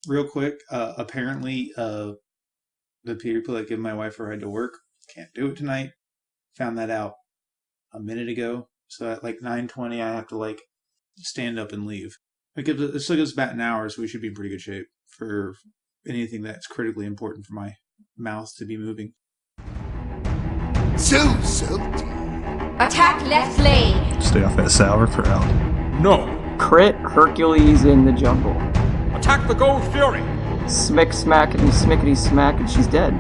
real quick, apparently, the people that give my wife a ride to work can't do it tonight. Found that out a minute ago. So at like 9:20, I have to like stand up and leave. It still gives us about an hour, so we should be in pretty good shape for anything that's critically important for my mouth to be moving. So salty. Attack left lane. Stay off that sauerkraut. No. Crit Hercules in the jungle. Attack the Gold Fury. Smick smackety smickety smack and she's dead.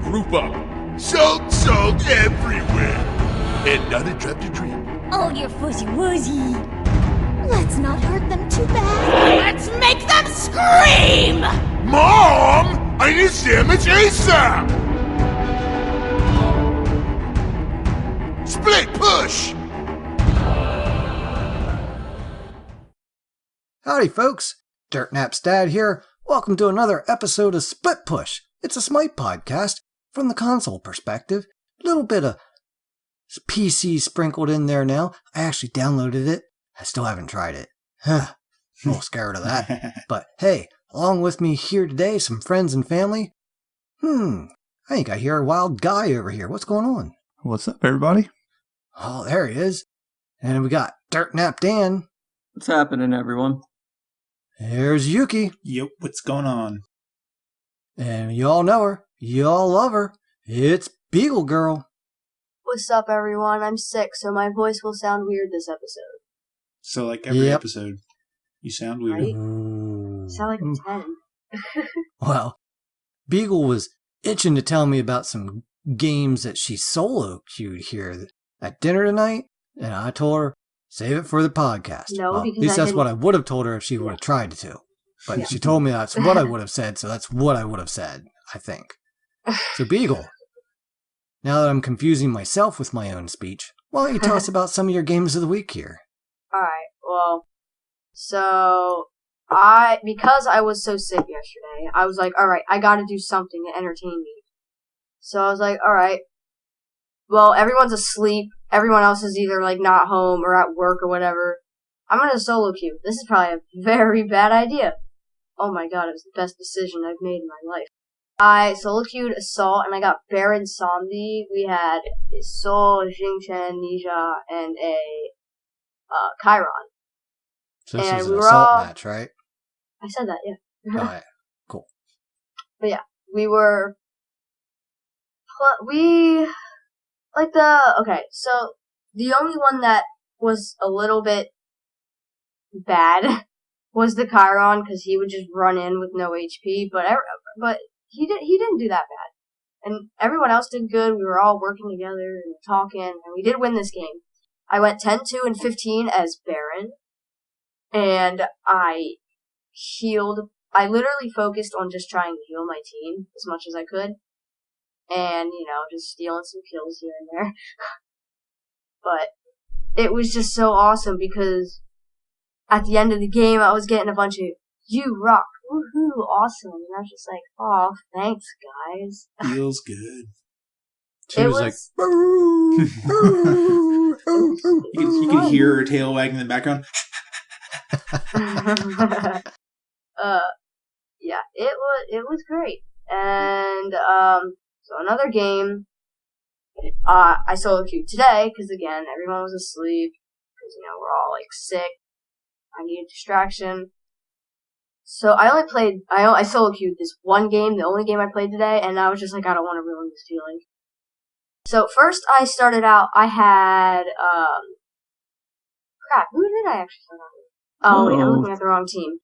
Group up. Salt everywhere. And not a drop to drink. Oh, you're fuzzy wuzzy. Let's not hurt them too bad. Let's make them scream! Mom! I need sandwich ASAP! Split push! Howdy, folks. Dirtnap's dad here. Welcome to another episode of Split Push. It's a Smite podcast from the console perspective. A little bit of PC sprinkled in there now. I actually downloaded it. I still haven't tried it. A little scared of that. But hey, along with me here today, some friends and family. I think I hear a wild guy over here. What's going on? What's up, everybody? Oh, there he is. And we got Dirtnap Dan. What's happening, everyone? There's Yuki. Yep, what's going on? And y'all know her. Y'all love her. It's Beagle Girl. What's up, everyone? I'm sick, so my voice will sound weird this episode. So like every episode, you sound weird. Right? Sound like a 10. Well, Beagle was itching to tell me about some games that she solo queued here at dinner tonight, and I told her, save it for the podcast. No, well, because at least I that's didn't... what I would have told her if she would have tried to. But she told me that's what I would have said, so that's what I would have said, I think. So, Beagle, now that I'm confusing myself with my own speech, why don't you tell us about some of your games of the week here? Alright, well, so, because I was so sick yesterday, I was like, alright, I gotta do something to entertain me. So I was like, alright, well, everyone's asleep, everyone else is either, like, not home or at work or whatever. I'm gonna solo queue. This is probably a very bad idea. Oh my god, it was the best decision I've made in my life. I solo queued Assault, and I got Baron Zombie. We had Sol, Jingchen, Nija, and a Chiron. So this and is we an were assault all... match, right? I said that, yeah. Alright, cool. But yeah, we were... Okay, so the only one that was a little bit bad was the Chiron, because he would just run in with no HP, but he didn't do that bad. And everyone else did good. We were all working together and talking, and we did win this game. I went 10-2 and 15 as Baron, and I healed. I literally focused on just trying to heal my team as much as I could, and, just stealing some kills here and there. But it was just so awesome because at the end of the game, I was getting a bunch of, you rock, woohoo, awesome. And I was just like, oh, thanks, guys. Feels good. She was like, you can hear her tail wagging in the background. Yeah, it was great. And, so another game, I solo queued today, because again, everyone was asleep, because, we're all, sick. I needed distraction. So I solo queued this one game, the only game I played today, and I was just like, I don't want to ruin this feeling. So first I started out, I had, who did I actually start out with? Oh, wait, I'm looking at the wrong team.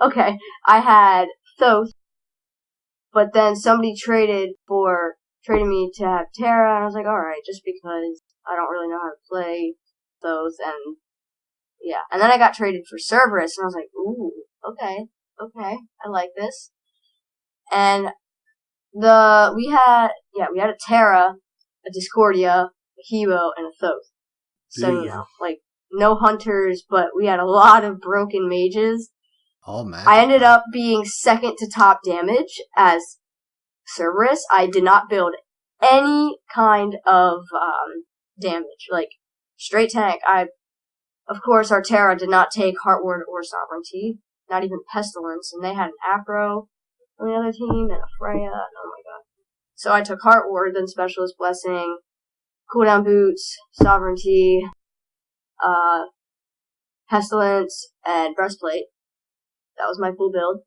Okay, I had Thoth, but then somebody traded me to have Terra, and I was like, alright, just because I don't really know how to play Thoth, and yeah. And then I got traded for Cerberus, and I was like, ooh, okay, I like this. And we had a Terra, a Discordia, a Hebo, and a Thoth. So, no hunters, but we had a lot of broken mages. oh, man. I ended up being second to top damage as Cerberus. I did not build any kind of damage, straight tank. Of course, our Terra did not take Heartward or Sovereignty, not even Pestilence, and they had an Afro on the other team and a Freya, and oh my god. So I took Heart Ward, then Specialist Blessing, Cooldown Boots, Sovereignty, Pestilence, and Breastplate. That was my full build.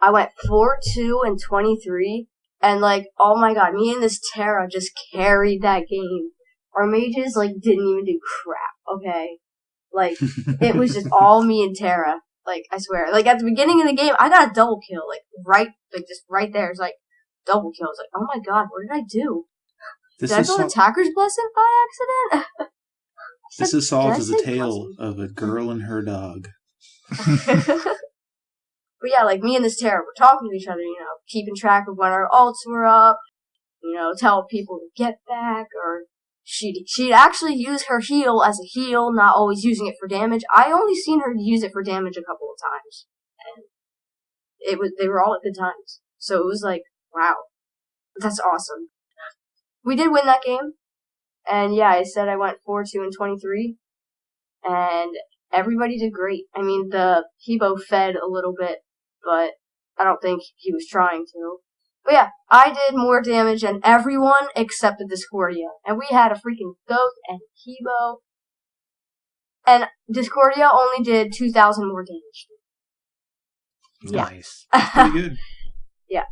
I went 4-2 and 23, and like, oh my god, me and this Terra just carried that game. Our mages like didn't even do crap, okay? Like, it was just all me and Terra. Like, I swear. Like, at the beginning of the game, I got a double kill, just right there. It's like, double kill. It's like, oh my god, what did I do? Did I build Attacker's Blessing by accident? This Assault is a tale of a girl and her dog. But yeah, like, me and this Terra were talking to each other, keeping track of when our ults were up, tell people to get back, or she'd actually use her heal as a heal, not always using it for damage. I only seen her use it for damage a couple of times, and they were all at good times. So it was like, wow, that's awesome. We did win that game, and yeah, I said I went 4-2 and 23, and everybody did great. I mean, the Hebo fed a little bit, but I don't think he was trying to. But yeah, I did more damage than everyone except the Discordia. And we had a freaking Goat and Hebo. And Discordia only did 2,000 more damage. Nice. Yeah. Pretty good. Yeah.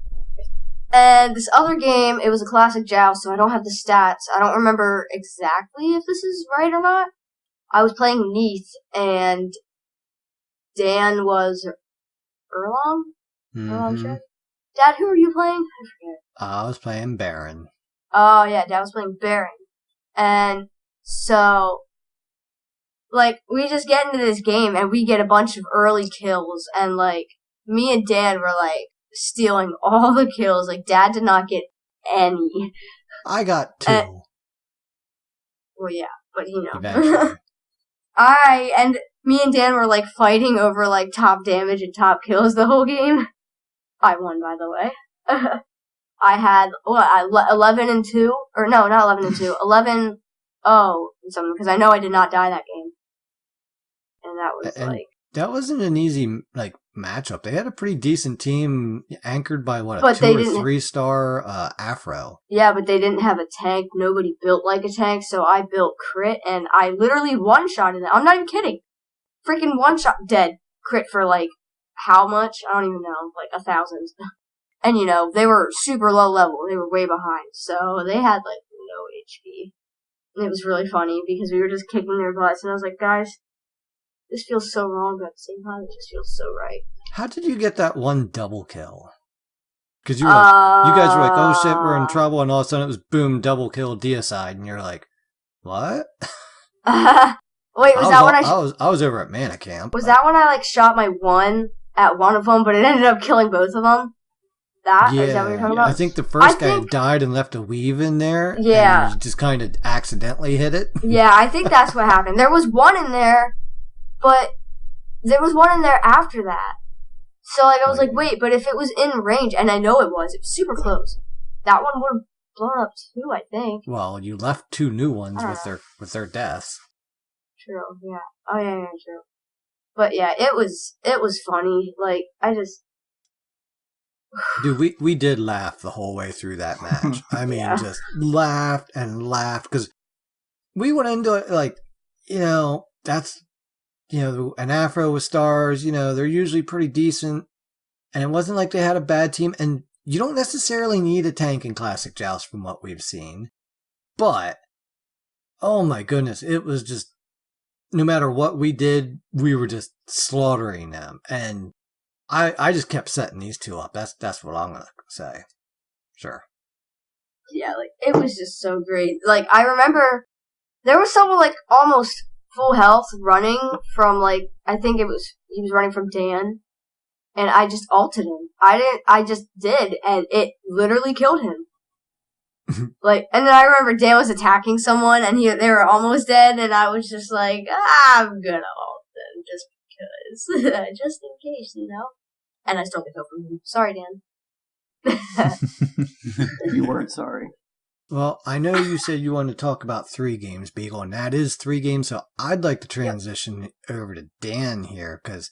And this other game, it was a classic joust, so I don't have the stats. I don't remember exactly if this is right or not. I was playing Neath, and Dan was Erlong? Mm-hmm. Dad, who are you playing? I forget. I was playing Baron. Oh, yeah, Dad was playing Baron. And so, like, we just get into this game, and we get a bunch of early kills, and, like, me and Dan were, like, stealing all the kills. Like, Dad did not get any. I got 2. Well, yeah, but Eventually. And me and Dan were, like, fighting over, like, top damage and top kills the whole game. I won, by the way. I had, 11 and 2? Or, no, not 11 and 2. 11-0 and something, because I know I did not die that game. And that was, that wasn't an easy, like, matchup. They had a pretty decent team anchored by, a 2 or 3-star Afro. Yeah, but they didn't have a tank. Nobody built like a tank, so I built crit, and I literally one-shotted them. I'm not even kidding. Freaking one-shot dead. Crit for, like, how much? I don't even know. Like, 1,000. And, they were super low level. They were way behind. So they had, like, no HP. And it was really funny, because we were just kicking their butts, and I was like, guys, this feels so wrong, but at the same time, it just feels so right. How did you get that one double kill? Because you guys were like, oh shit, we're in trouble, and all of a sudden it was boom, double kill, deicide, and you're like, what? Wait, I was over at Mana Camp. Was that when I, like, shot my one at one of them, but it ended up killing both of them? Is that what you're talking about? I think the first guy had died and left a weave in there. Yeah. And you just kind of accidentally hit it. Yeah, I think that's what happened. There was one in there, but there was one in there after that. So, like, I was like, wait, but if it was in range, and I know it was super close, that one would have blown up too, I think. Well, you left 2 new ones with their deaths. True, yeah. Oh, yeah, true. But, yeah, it was funny. Like, I just... Dude, we did laugh the whole way through that match. I mean, just laughed and laughed, because we went into it like, that's... an Afro with stars, they're usually pretty decent. And it wasn't like they had a bad team. And you don't necessarily need a tank in Classic Joust from what we've seen. But, oh my goodness, it was just, no matter what we did, we were just slaughtering them. And I just kept setting these 2 up. That's what I'm going to say. Sure. Yeah, like, it was just so great. Like, I remember there was someone, like, almost full health running from, like, I think he was running from Dan, and I just ulted him. I just did, and it literally killed him. Like, and then I remember Dan was attacking someone, and they were almost dead, and I was just like, I'm gonna ult them just because, just in case, And I still get help from him. Sorry, Dan. You weren't sorry. Well, I know you said you wanted to talk about 3 games, Beagle, and that is 3 games, so I'd like to transition over to Dan here, because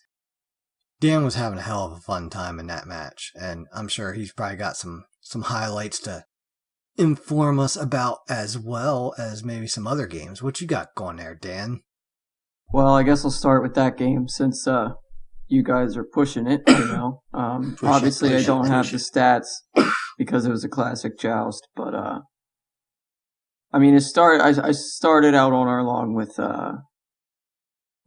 Dan was having a hell of a fun time in that match, and I'm sure he's probably got some highlights to inform us about, as well as maybe some other games. What you got going there, Dan? Well, I guess I'll start with that game since you guys are pushing it, you know. Obviously, I don't have the stats because it was a classic joust, but I mean, I started out on Erlong with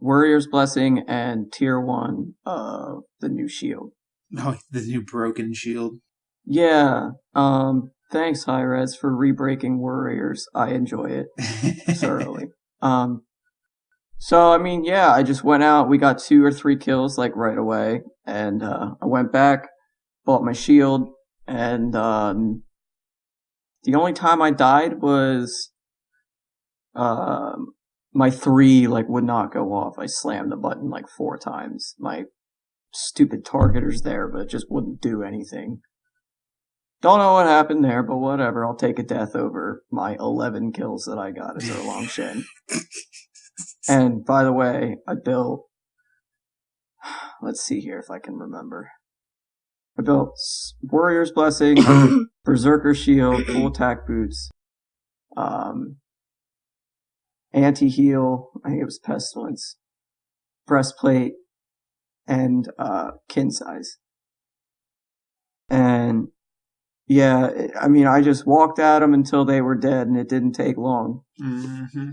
Warrior's Blessing and Tier 1 of the new shield. No, the new broken shield. Yeah, thanks, Hi-Rez, for re-breaking Warriors. I enjoy it thoroughly. So, I mean, yeah, I just went out. We got 2 or 3 kills, like, right away. And I went back, bought my shield, and the only time I died was my 3, like, would not go off. I slammed the button, like, 4 times. My stupid targeter's there, but it just wouldn't do anything. Don't know what happened there, but whatever. I'll take a death over my 11 kills that I got as Erlong Shen. And by the way, I built, let's see here if I can remember. I built Warrior's Blessing, Berserker Shield, full attack boots, anti-heal, I think it was Pestilence, breastplate, and kin size. And yeah, I mean, I just walked at them until they were dead, and it didn't take long. Mm-hmm.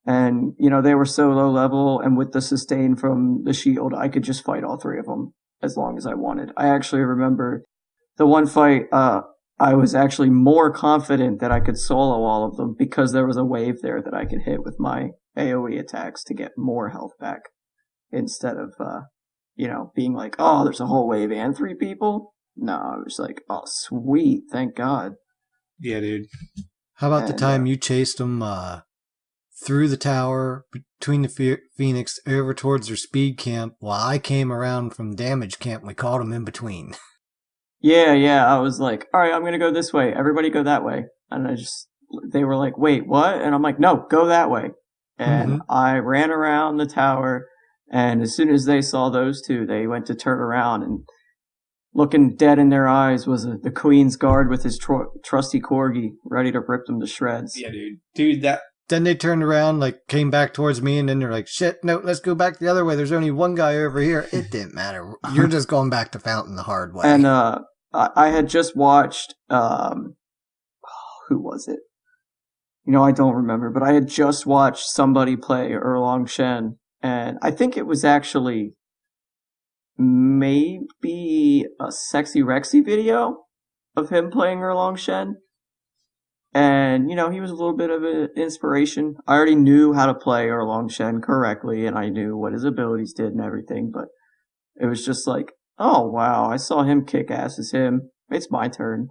And, you know, they were so low level, and with the sustain from the shield, I could just fight all 3 of them as long as I wanted. I actually remember the one fight, I was actually more confident that I could solo all of them because there was a wave there that I could hit with my AoE attacks to get more health back instead of, you know, being like, oh, there's a whole wave and 3 people. No, I was like, oh, sweet, thank God. Yeah, dude. How about the time you chased them through the tower, between the Phoenix, over towards their speed camp, while I came around from damage camp and we caught them in between? Yeah, I was like, all right, I'm going to go this way. Everybody go that way. And they were like, wait, what? And I'm like, no, go that way. And I ran around the tower, and as soon as they saw those 2, they went to turn around, and looking dead in their eyes was the Queen's Guard with his trusty corgi, ready to rip them to shreds. Yeah, dude, that... Then they turned around, like, came back towards me, and then they're like, shit, no, let's go back the other way. There's only one guy over here. It didn't matter. You're just going back to Fountain the hard way. And I had just watched, who was it? You know, I don't remember, but I had just watched somebody play Erlong Shen, and I think it was actually maybe a Sexy Rexy video of him playing Erlong Shen. And, you know, he was a little bit of an inspiration. I already knew how to play Erlong Shen correctly, and I knew what his abilities did and everything, but it was just like, oh, wow, I saw him kick ass as him. It's my turn.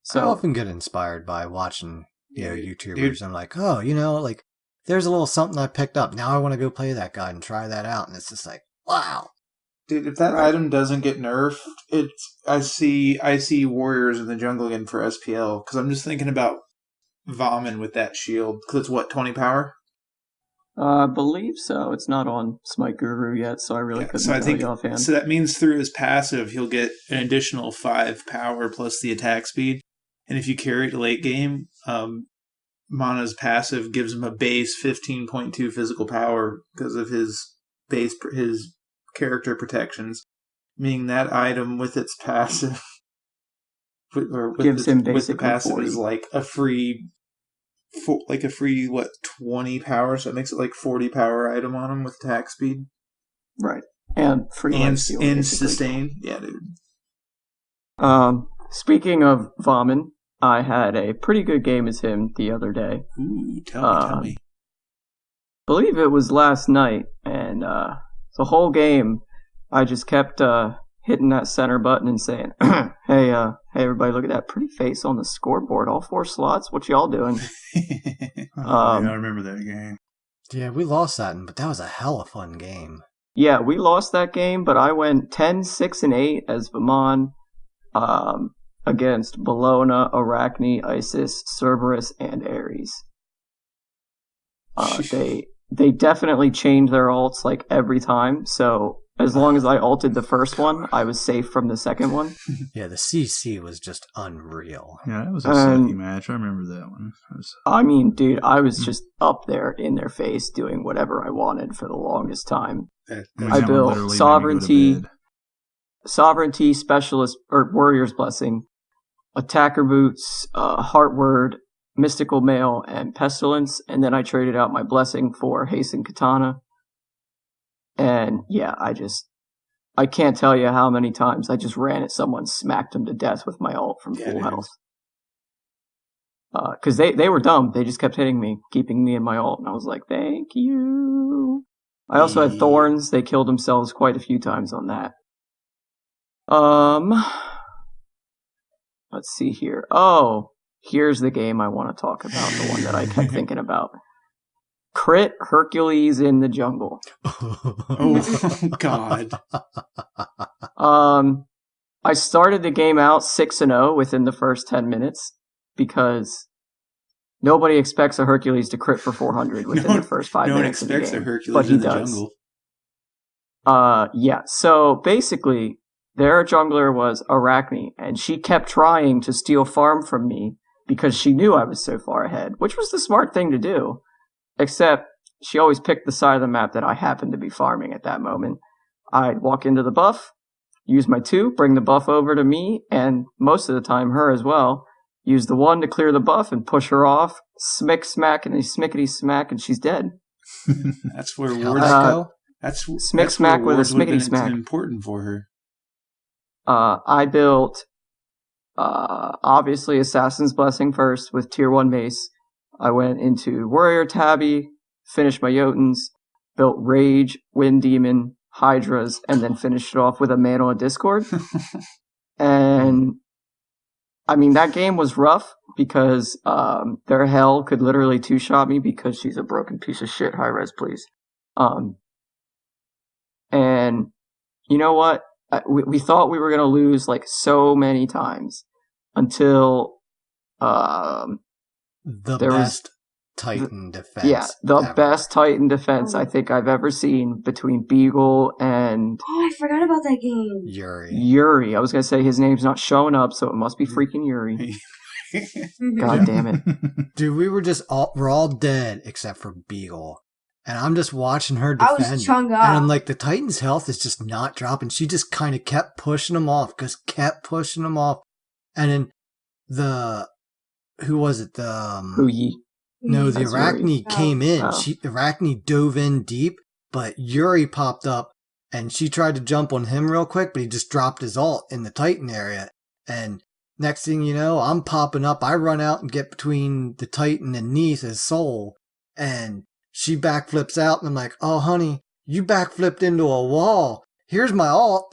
So I often get inspired by watching, you know, YouTubers. Dude. I'm like, oh, you know, like, there's a little something I picked up. Now I want to go play that guy and try that out. And it's just like, wow. Dude, if that item doesn't get nerfed, I see Warriors in the jungle again for SPL, because I'm just thinking about Vommin with that shield, because it's what, 20 power? I believe so. It's not on Smite Guru yet, so I really couldn't tell you offhand. So that means through his passive, he'll get an additional 5 power plus the attack speed. And if you carry it to late game, Mana's passive gives him a base 15.2 physical power because of his character protections, meaning that item with its passive gives him basically with the passive 40. Is like a free 20 power, so it makes it like 40 power item on him with attack speed, right? And free and sustain. Yeah, dude. Speaking of Vommin, I had a pretty good game as him the other day. Ooh, tell me. Believe it was last night, and the whole game, I just kept hitting that center button and saying, hey, everybody, look at that pretty face on the scoreboard. All 4 slots. What y'all doing? I remember that game. Yeah, we lost that, but that was a hella fun game. Yeah, we lost that game, but I went 10, 6, and 8 as Vamon against Bologna, Arachne, Isis, Cerberus, and Ares. They definitely change their ults like every time, so as long as I ulted the first one, I was safe from the second one. Yeah, the CC was just unreal. Yeah, that was a sucky match. I remember that one. I mean, dude, I was just up there in their face doing whatever I wanted for the longest time. I built Sovereignty, Specialist, or Warrior's Blessing, Attacker Boots, Heartword, Mystical Mail, and Pestilence, and then I traded out my Blessing for Hasten Katana. And yeah, I can't tell you how many times I just ran at someone, smacked them to death with my ult from full health. Because they were dumb. They just kept hitting me, keeping me in my ult, and I was like, thank you. I also had Thorns. They killed themselves quite a few times on that. Let's see here. Oh, here's the game I want to talk about, the one that I kept thinking about. Crit Hercules in the Jungle. Oh, God. I started the game out 6-0 within the first 10 minutes because nobody expects a Hercules to crit for 400 within the first 5 minutes of the game. No one expects a Hercules in the jungle. Yeah, so basically, their jungler was Arachne, and she kept trying to steal farm from me because she knew I was so far ahead, which was the smart thing to do. Except, she always picked the side of the map that I happened to be farming at that moment. I'd walk into the buff, use my 2, bring the buff over to me, and most of the time her as well. Use the 1 to clear the buff and push her off, smack, and a smickety smack, and she's dead. That's where wards go. That's smack with a smickety smack. Important for her. I built, obviously, Assassin's Blessing first with tier 1 mace. I went into Warrior Tabby, finished my Jotuns, built Rage, Wind Demon, Hydras, and then finished it off with a Mantle of Discord. And, I mean, that game was rough because their Hell could literally 2-shot me because she's a broken piece of shit. High res, please. And, you know what? We thought we were going to lose like so many times until the best Titan defense. Yeah, the best Titan defense I think I've ever seen between Beagle and... Oh, I forgot about that game. Yuri. I was going to say his name's not showing up, so it must be freaking Yuri. God damn it. Dude, we're all dead except for Beagle. And I'm just watching her defend. I was chung up. And I'm like, the Titan's health is just not dropping. She just kind of kept pushing them off. And then who was it? No, the Arachne came in. Arachne dove in deep, but Yuri popped up and she tried to jump on him real quick, but he just dropped his ult in the Titan area. And next thing you know, I'm popping up. I run out and get between the Titan and Neath, his soul, and she backflips out, and I'm like, oh, honey, you backflipped into a wall. Here's my ult.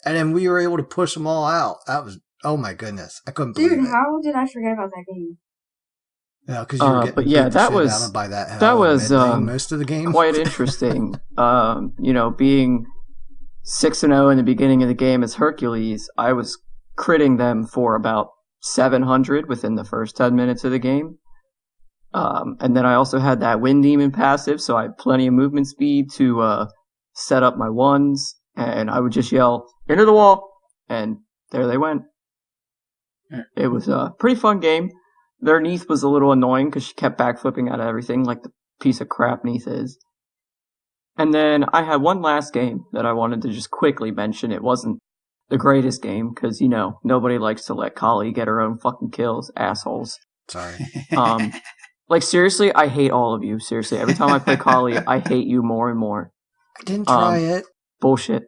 And then we were able to push them all out. That was, oh my goodness. I couldn't believe it. Dude, how did I forget about that game? Yeah, because you were getting beat the shit out by that hell. That was most of the game. Quite interesting. Being 6-0 in the beginning of the game as Hercules, I was critting them for about 700 within the first 10 minutes of the game. And then I also had that Wind Demon passive, so I had plenty of movement speed to set up my ones, and I would just yell, into the wall, and there they went. It was a pretty fun game. Their Neath was a little annoying because she kept backflipping out of everything like the piece of crap Neath is. And then I had one last game that I wanted to just quickly mention. It wasn't the greatest game because, nobody likes to let Kali get her own fucking kills. Assholes. Sorry. Seriously, I hate all of you. Seriously, every time I play Kali, I hate you more and more. I didn't try it. Bullshit.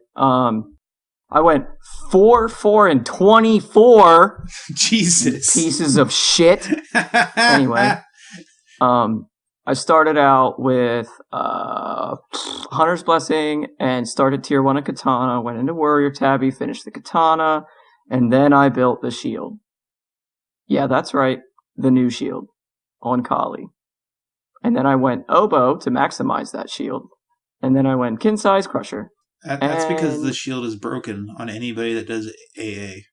I went 4-4-24. Jesus. Pieces of shit. Anyway, I started out with Hunter's Blessing and started tier 1 of Katana, went into Warrior Tabby, finished the Katana, and then I built the shield. Yeah, that's right. The new shield on Kali. And then I went Oboe to maximize that shield. And then I went Kin-Size Crusher. That's because the shield is broken on anybody that does AA.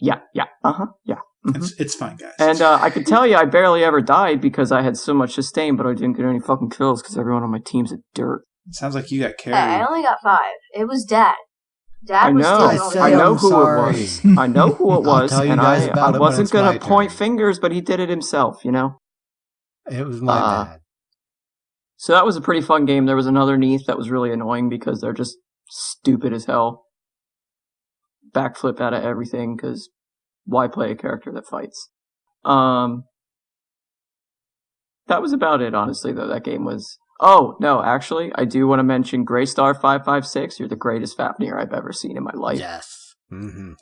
Yeah. Mm-hmm. It's fine, guys. And I could tell you I barely ever died because I had so much sustain, but I didn't get any fucking kills because everyone on my team's a dirt. It sounds like you got carried. Hey, I only got 5. It was Dad. I Dad was know. stealing all the I I'm know kills. who sorry. it was. I know who it I'll was, tell you and guys I about it when wasn't it's going my to point turn. fingers, but he did it himself, you know? It was my bad. So that was a pretty fun game. There was another Neath that was really annoying because they're just stupid as hell. Backflip out of everything, because why play a character that fights? That was about it, honestly, though. That game was... Oh, no, actually, I do want to mention Greystar556. You're the greatest Fafnir I've ever seen in my life. Yes.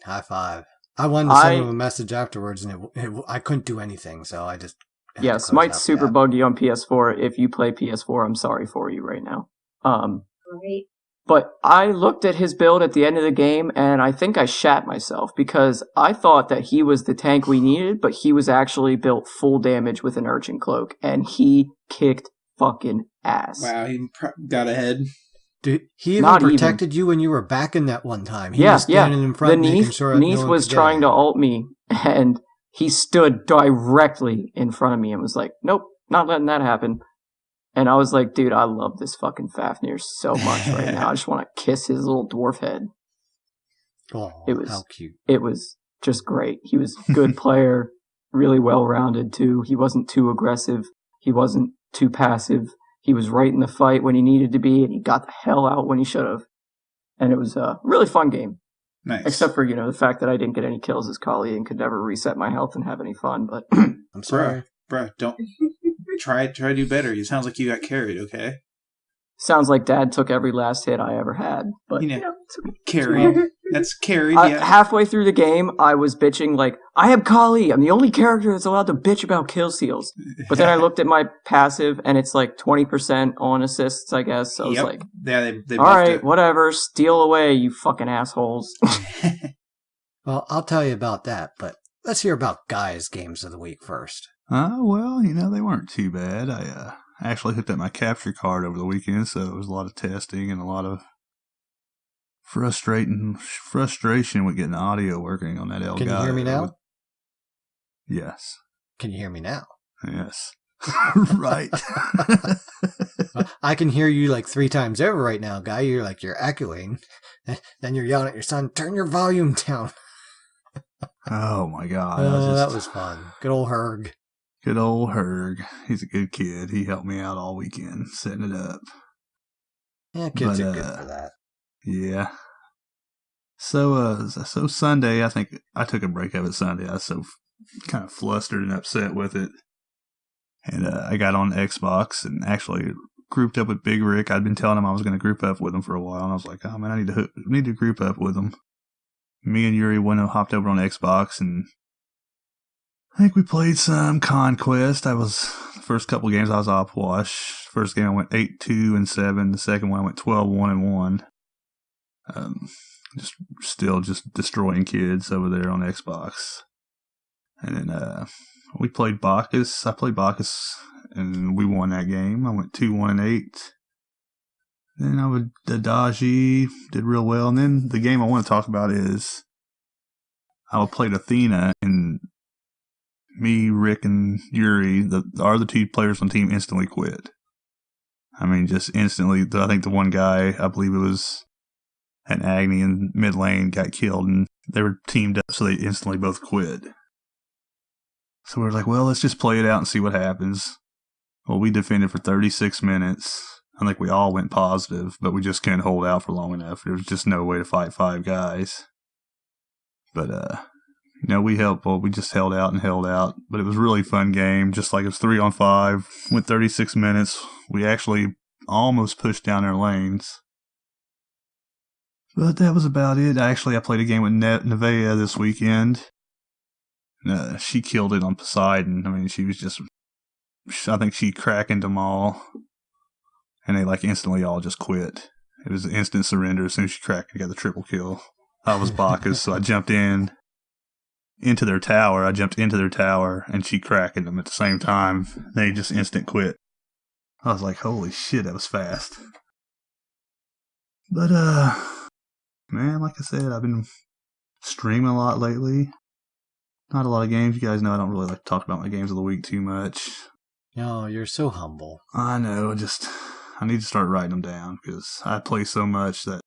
High five. I wanted to send him a message afterwards, and I couldn't do anything, so I just... Yeah, Smite's super buggy on PS4. If you play PS4, I'm sorry for you right now. Right. But I looked at his build at the end of the game, and I think I shat myself, because I thought that he was the tank we needed, but he was actually built full damage with an Urchin Cloak, and he kicked fucking ass. Wow, he got ahead. Dude, he even protected you when you were back in that one time. He was standing in front, making sure Neath was trying to ult me, and he stood directly in front of me and was like, nope, not letting that happen. And I was like, dude, I love this fucking Fafnir so much right now. I just want to kiss his little dwarf head. Oh, how cute. It was just great. He was a good player, really well-rounded too. He wasn't too aggressive. He wasn't too passive. He was right in the fight when he needed to be, and he got the hell out when he should have. And it was a really fun game. Nice. Except for, the fact that I didn't get any kills as Kali and could never reset my health and have any fun, but... I'm sorry. Bruh, don't... Try to do better. It sounds like you got carried, okay? Sounds like Dad took every last hit I ever had, but it's okay. Carried. That's carried, yeah. Halfway through the game, I was bitching like, I have Kali. I'm the only character that's allowed to bitch about kill steals. But then I looked at my passive, and it's like 20% on assists, I guess. So I was like, yeah, they all right, whatever, steal away, you fucking assholes. Well, I'll tell you about that, but let's hear about Guy's games of the week first. Well, they weren't too bad. I actually hooked up my capture card over the weekend, so it was a lot of testing and a lot of frustration with getting the audio working on that Elgato. Can you hear me now? Yes. Can you hear me now? Yes. Right. I can hear you like 3 times over right now, Guy. You're echoing. Then you're yelling at your son, turn your volume down. Oh my God. That was fun. Good old Herg. Good old Herg. He's a good kid. He helped me out all weekend setting it up. Yeah, kids are good for that. Yeah. So Sunday, I think I took a break of it Sunday. I was so kind of flustered and upset with it. And I got on Xbox and actually grouped up with Big Rick. I'd been telling him I was going to group up with him for a while, and I was like, oh man, I need to group up with him. Me and Yuri hopped over on Xbox, and I think we played some Conquest. The first couple games I was opwash. First game I went 8-2-7. The second one I went 12-1-1. Just destroying kids over there on Xbox. And then we played Bacchus. I played Bacchus, and we won that game. I went 2-1-8. Then Adaji did real well. And then the game I want to talk about is I played Athena, and me, Rick, and Yuri, the other 2 players on the team, instantly quit. I mean, just instantly. I think the one guy, I believe it was an Agni in mid lane, got killed, and they were teamed up, so they instantly both quit. So we were like, well, let's just play it out and see what happens. Well, we defended for 36 minutes. I think we all went positive, but we just couldn't hold out for long enough. There was just no way to fight 5 guys. But, we just held out and held out. But it was a really fun game. Just like it was 3-on-5. Went 36 minutes. We actually almost pushed down their lanes. But that was about it. I played a game with Nevea this weekend. She killed it on Poseidon. I mean, she was just... I think she krakened them all. And they instantly all just quit. It was an instant surrender as soon as she cracked and got the triple kill. I was Bacchus, so I jumped into their tower. And she krakened them at the same time. They just instant quit. I was like, holy shit, that was fast. But, man, like I said, I've been streaming a lot lately. Not a lot of games. You guys know I don't really like to talk about my games of the week too much. No, you're so humble. I know, I need to start writing them down because I play so much that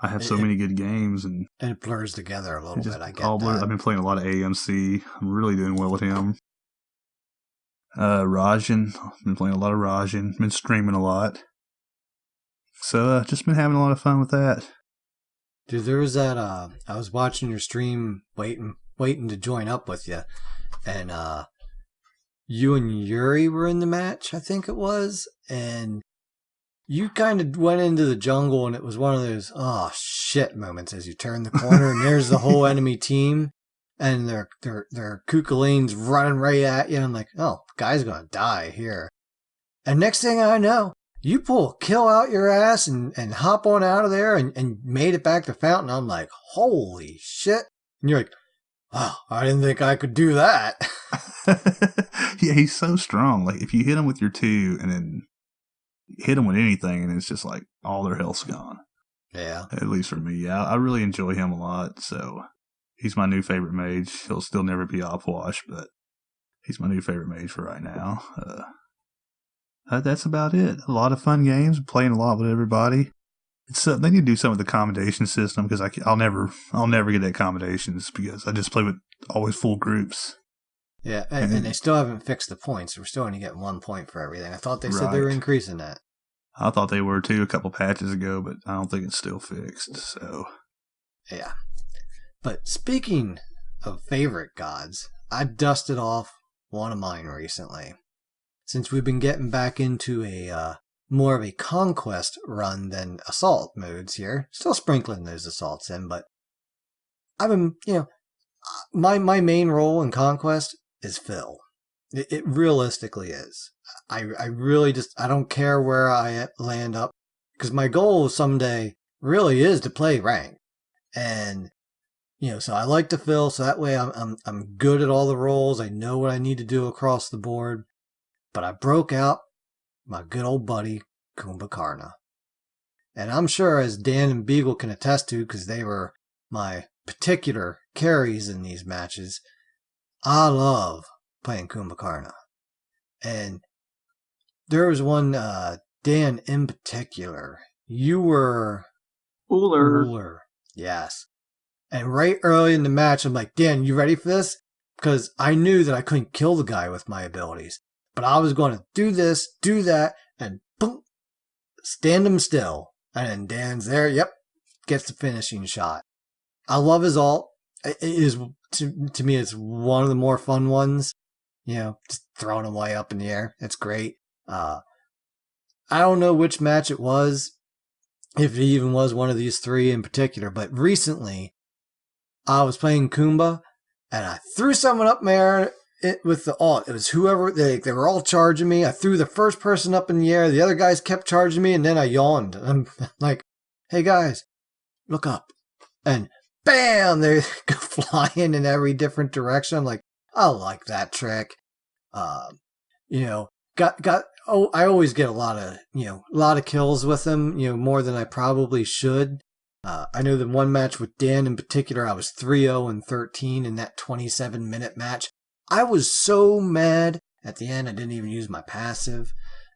I have so many good games, and it blurs together a little bit. I get that. I've been playing a lot of AMC. I'm really doing well with him. Rajan. I've been playing a lot of Rajan. Been streaming a lot. So just been having a lot of fun with that. Dude, there was that, I was watching your stream, waiting to join up with you, and you and Yuri were in the match, I think it was, and you kind of went into the jungle, and it was one of those, oh shit moments as you turn the corner, and there's the whole enemy team, and their Kukulines running right at you, and I'm like, oh, guy's gonna die here. And next thing I know, you pull a kill out your ass and hop on out of there and made it back to Fountain. I'm like, holy shit. And you're like, oh, I didn't think I could do that. Yeah, he's so strong. Like, if you hit him with your 2 and then hit him with anything, and it's just like all their health's gone. Yeah. At least for me. Yeah, I really enjoy him a lot. So he's my new favorite mage. He'll still never be Opwash, but he's my new favorite mage for right now. That's about it. A lot of fun games, playing a lot with everybody. They need to do some of the commendation system because I'll never get accommodations because I just play with always full groups. Yeah, and they still haven't fixed the points. We're still only getting 1 point for everything. I thought they said they were increasing that. I thought they were too a couple patches ago, but I don't think it's still fixed. So yeah. But speaking of favorite gods, I dusted off one of mine recently. Since we've been getting back into a more of a conquest run than assault modes here, still sprinkling those assaults in, but I've been, my main role in conquest is Phil. It realistically is. I really I don't care where I land up, because my goal someday really is to play rank, and so I like to Phil, so that way I'm good at all the roles. I know what I need to do across the board. But I broke out my good old buddy, Kumbhakarna. And I'm sure, as Dan and Beagle can attest to, because they were my particular carries in these matches, I love playing Kumbhakarna. And there was one, Dan in particular, you were... Uller. Yes. And right early in the match, I'm like, Dan, you ready for this? Because I knew that I couldn't kill the guy with my abilities. But I was going to do this, do that, and boom, stand him still. And then Dan's there, yep, gets the finishing shot. I love his ult. It is, to me, it's one of the more fun ones. Just throwing him way up in the air. It's great. I don't know which match it was, if it even was one of these 3 in particular, but recently I was playing Kumba, and I threw someone up in the air with the ult. It was whoever, they were all charging me. I threw the first person up in the air. The other guys kept charging me, and then I yawned. I'm like, hey guys, look up. And bam, they go flying in every different direction. I'm like, I like that trick. I always get a lot of kills with them, more than I probably should. I know the one match with Dan in particular, I was 3-0-13 in that 27-minute match. I was so mad at the end, I didn't even use my passive.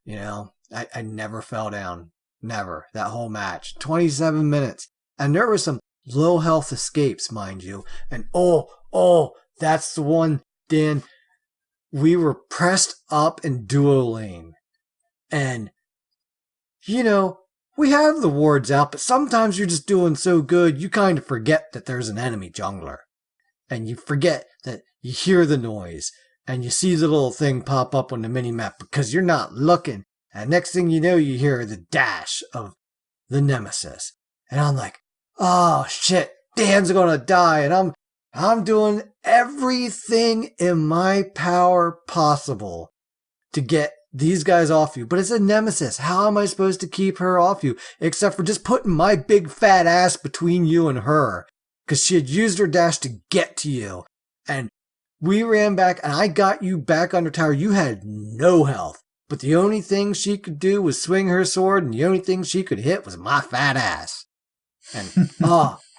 I never fell down. Never. That whole match. 27 minutes. And there were some low health escapes, mind you. And that's the one, Dan. We were pressed up in duo lane. And, we have the wards out, but sometimes you're just doing so good, you kind of forget that there's an enemy jungler. And you forget that you hear the noise, and you see the little thing pop up on the minimap because you're not looking. And next thing you know, you hear the dash of the nemesis. And I'm like, oh shit, Dan's gonna die. And I'm doing everything in my power possible to get these guys off you. But it's a nemesis. How am I supposed to keep her off you? Except for just putting my big fat ass between you and her. Because she had used her dash to get to you. And we ran back, and I got you back under tower. You had no health. But the only thing she could do was swing her sword, and the only thing she could hit was my fat ass. And,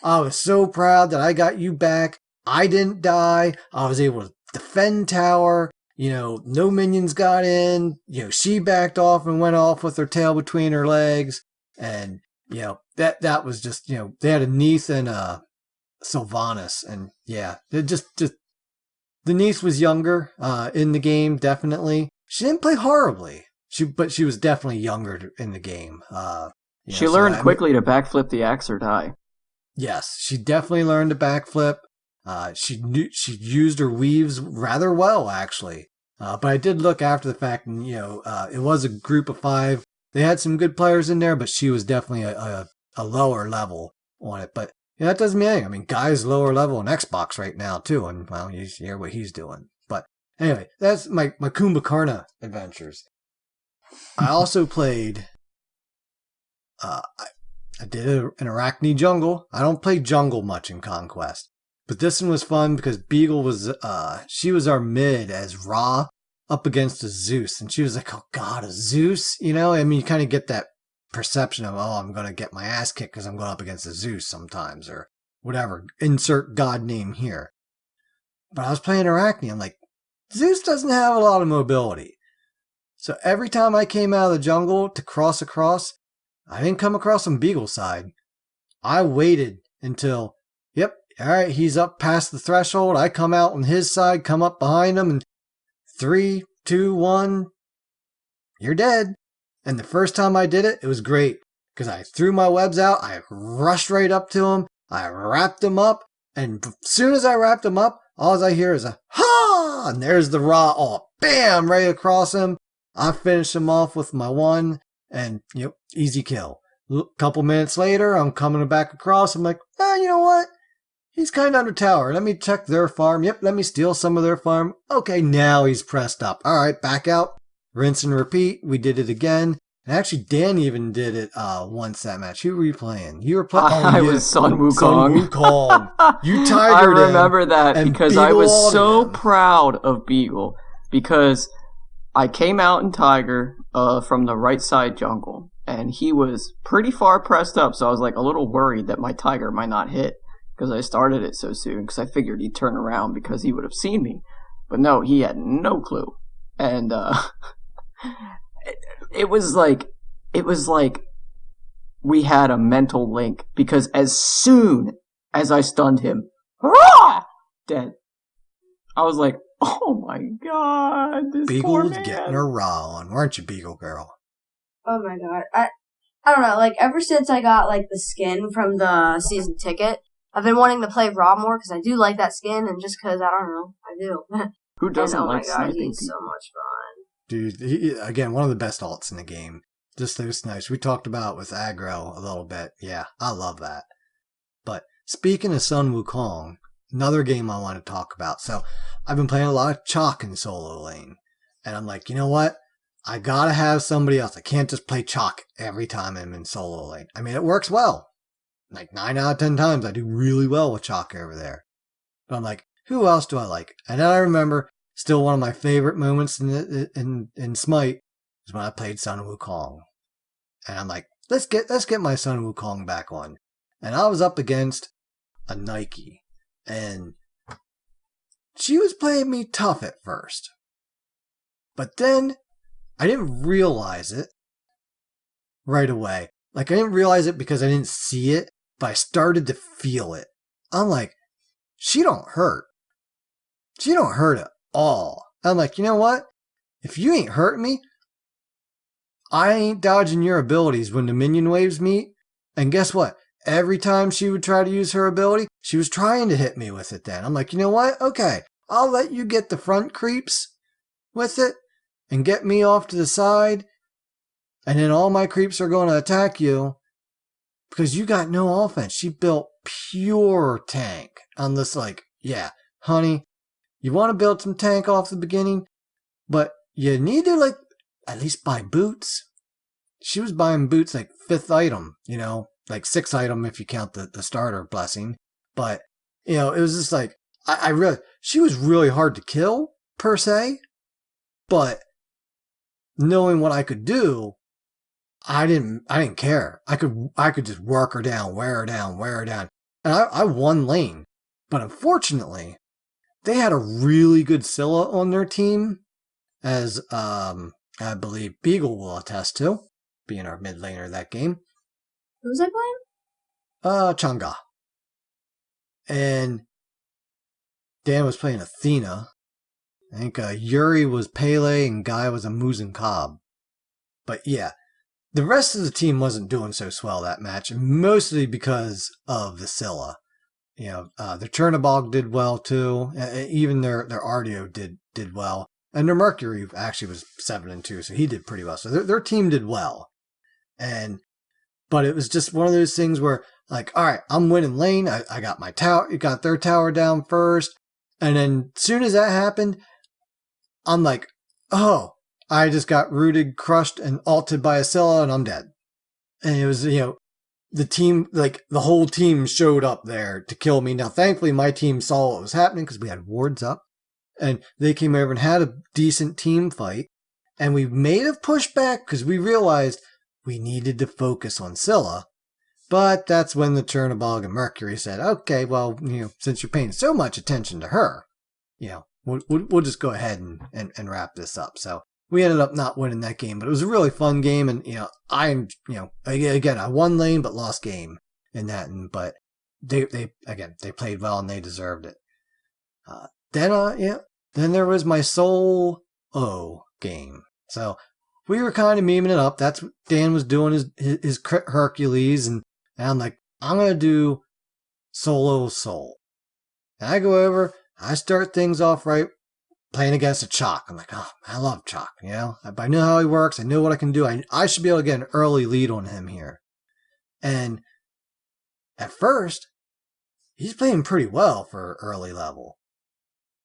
I was so proud that I got you back. I didn't die. I was able to defend tower. no minions got in. She backed off and went off with her tail between her legs. And, that was just, they had a Neith and a Sylvanas. And yeah, it just the Neith was younger in the game, definitely. She didn't play horribly. But she was definitely younger in the game. She learned quickly to backflip the axe or die. Yes, she definitely learned to backflip. She used her weaves rather well, actually. But I did look after the fact, and it was a group of 5. They had some good players in there, but she was definitely a lower level on it. But that doesn't mean anything. I mean, Guy's lower level on Xbox right now too, and well, you hear what he's doing. But anyway, that's my Kumbhakarna adventures. I also played. I did an Arachne jungle. I don't play jungle much in Conquest. But this one was fun because Beagle was, she was our mid as Ra up against a Zeus. And she was like, oh God, a Zeus? I mean, you kind of get that perception of, oh, I'm going to get my ass kicked because I'm going up against a Zeus sometimes or whatever. Insert God name here. But I was playing Arachne. I'm like, Zeus doesn't have a lot of mobility. So every time I came out of the jungle to cross across, I didn't come across on Beagle's side. I waited until, yep, all right, he's up past the threshold. I come out on his side, come up behind him, and 3, 2, 1, you're dead. And the first time I did it, it was great because I threw my webs out. I rushed right up to him. I wrapped him up. And as soon as I wrapped him up, all I hear is a ha! And there's the Ra all bam, right across him. I finished him off with my 1 and, easy kill. A couple minutes later, I'm coming back across. I'm like, you know what? He's kind of under tower. Let me check their farm. Yep, let me steal some of their farm. Okay, now he's pressed up. All right, back out. Rinse and repeat. We did it again. And actually, Dan even did it once that match. Who were you playing? You were playing. I was Sun Wukong. Sun Wukong. You tigered him. I remember that because I was so proud of Beagle because I came out in Tiger from the right side jungle, and he was pretty far pressed up. So I was like a little worried that my Tiger might not hit because I started it so soon. Because I figured he'd turn around because he would have seen me, but no, he had no clue, and it was like we had a mental link because as soon as I stunned him, hurrah, dead. I was like, oh my God, this Beagle poor was man. getting her raw on, weren't you, Beagle girl? Oh my God, I don't know. Like ever since I got like the skin from the season ticket, I've been wanting to play Raw more because I do like that skin, and just because I don't know, I do. Who doesn't and, like oh my God, sniping he's people? so much fun. Dude, again, one of the best alts in the game. Just those snipes. We talked about with aggro a little bit. Yeah, I love that. But speaking of Sun Wukong, another game I want to talk about. So I've been playing a lot of Chalk in solo lane. And I'm like, you know what? I gotta have somebody else. I can't just play Chalk every time I'm in solo lane. I mean, it works well. Like 9 out of 10 times I do really well with Chalk over there. But I'm like, who else do I like? And then I remember still one of my favorite moments in Smite is when I played Sun Wukong. And I'm like, let's get my Sun Wukong back on. And I was up against a Nike. And she was playing me tough at first. But then I didn't realize it right away. Like, I didn't realize it because I didn't see it, but I started to feel it. I'm like, she don't hurt. She don't hurt at all. I'm like, you know what? If you ain't hurting me, I ain't dodging your abilities when the minion waves meet. And guess what? Every time she would try to use her ability, she was trying to hit me with it then. I'm like, you know what? Okay, I'll let you get the front creeps with it and get me off to the side. And then all my creeps are going to attack you because you got no offense. She built pure tank on this, like, yeah, honey, you want to build some tank off the beginning, but you need to, like, at least buy boots. She was buying boots like 5th item, like 6th item if you count the starter blessing. But, it was just like, I really, she was really hard to kill, per se, but knowing what I could do, I didn't care. I could just work her down, wear her down. And I won lane. But unfortunately, they had a really good Scylla on their team. as I believe Beagle will attest to, being our mid laner that game. Who was I playing? Chang'e. And Dan was playing Athena. I think Yuri was Pele and Guy was a Muzen Cobb. But yeah, the rest of the team wasn't doing so swell that match, mostly because of Vasilla. You know, their Chernobog did well too. Even their Ardio did well. And their Mercury actually was 7-2, so he did pretty well. So their team did well. But it was just one of those things where, like, all right, I'm winning lane. I got my tower. You got their tower down first. And then as soon as that happened, I'm like, oh, I just got rooted, crushed, and ulted by Asilla, and I'm dead. And it was, the team, like, the whole team showed up there to kill me. Now, thankfully, my team saw what was happening because we had wards up. And they came over and had a decent team fight. And we made a pushback because we realized we needed to focus on Scylla. But that's when the Chernobog and Mercury said, okay, well, since you're paying so much attention to her, we'll just go ahead and wrap this up. So we ended up not winning that game, but it was a really fun game. And, again, I won lane, but lost game in that. But they played well and they deserved it. Then there was my solo game. So we were kind of memeing it up. That's what Dan was doing his crit Hercules. And I'm like, I'm going to do solo soul. And I go over, I start things off right, playing against a Chalk. I'm like, oh, I love Chalk, I know how he works. I know what I can do. I should be able to get an early lead on him here. And at first, he's playing pretty well for early level.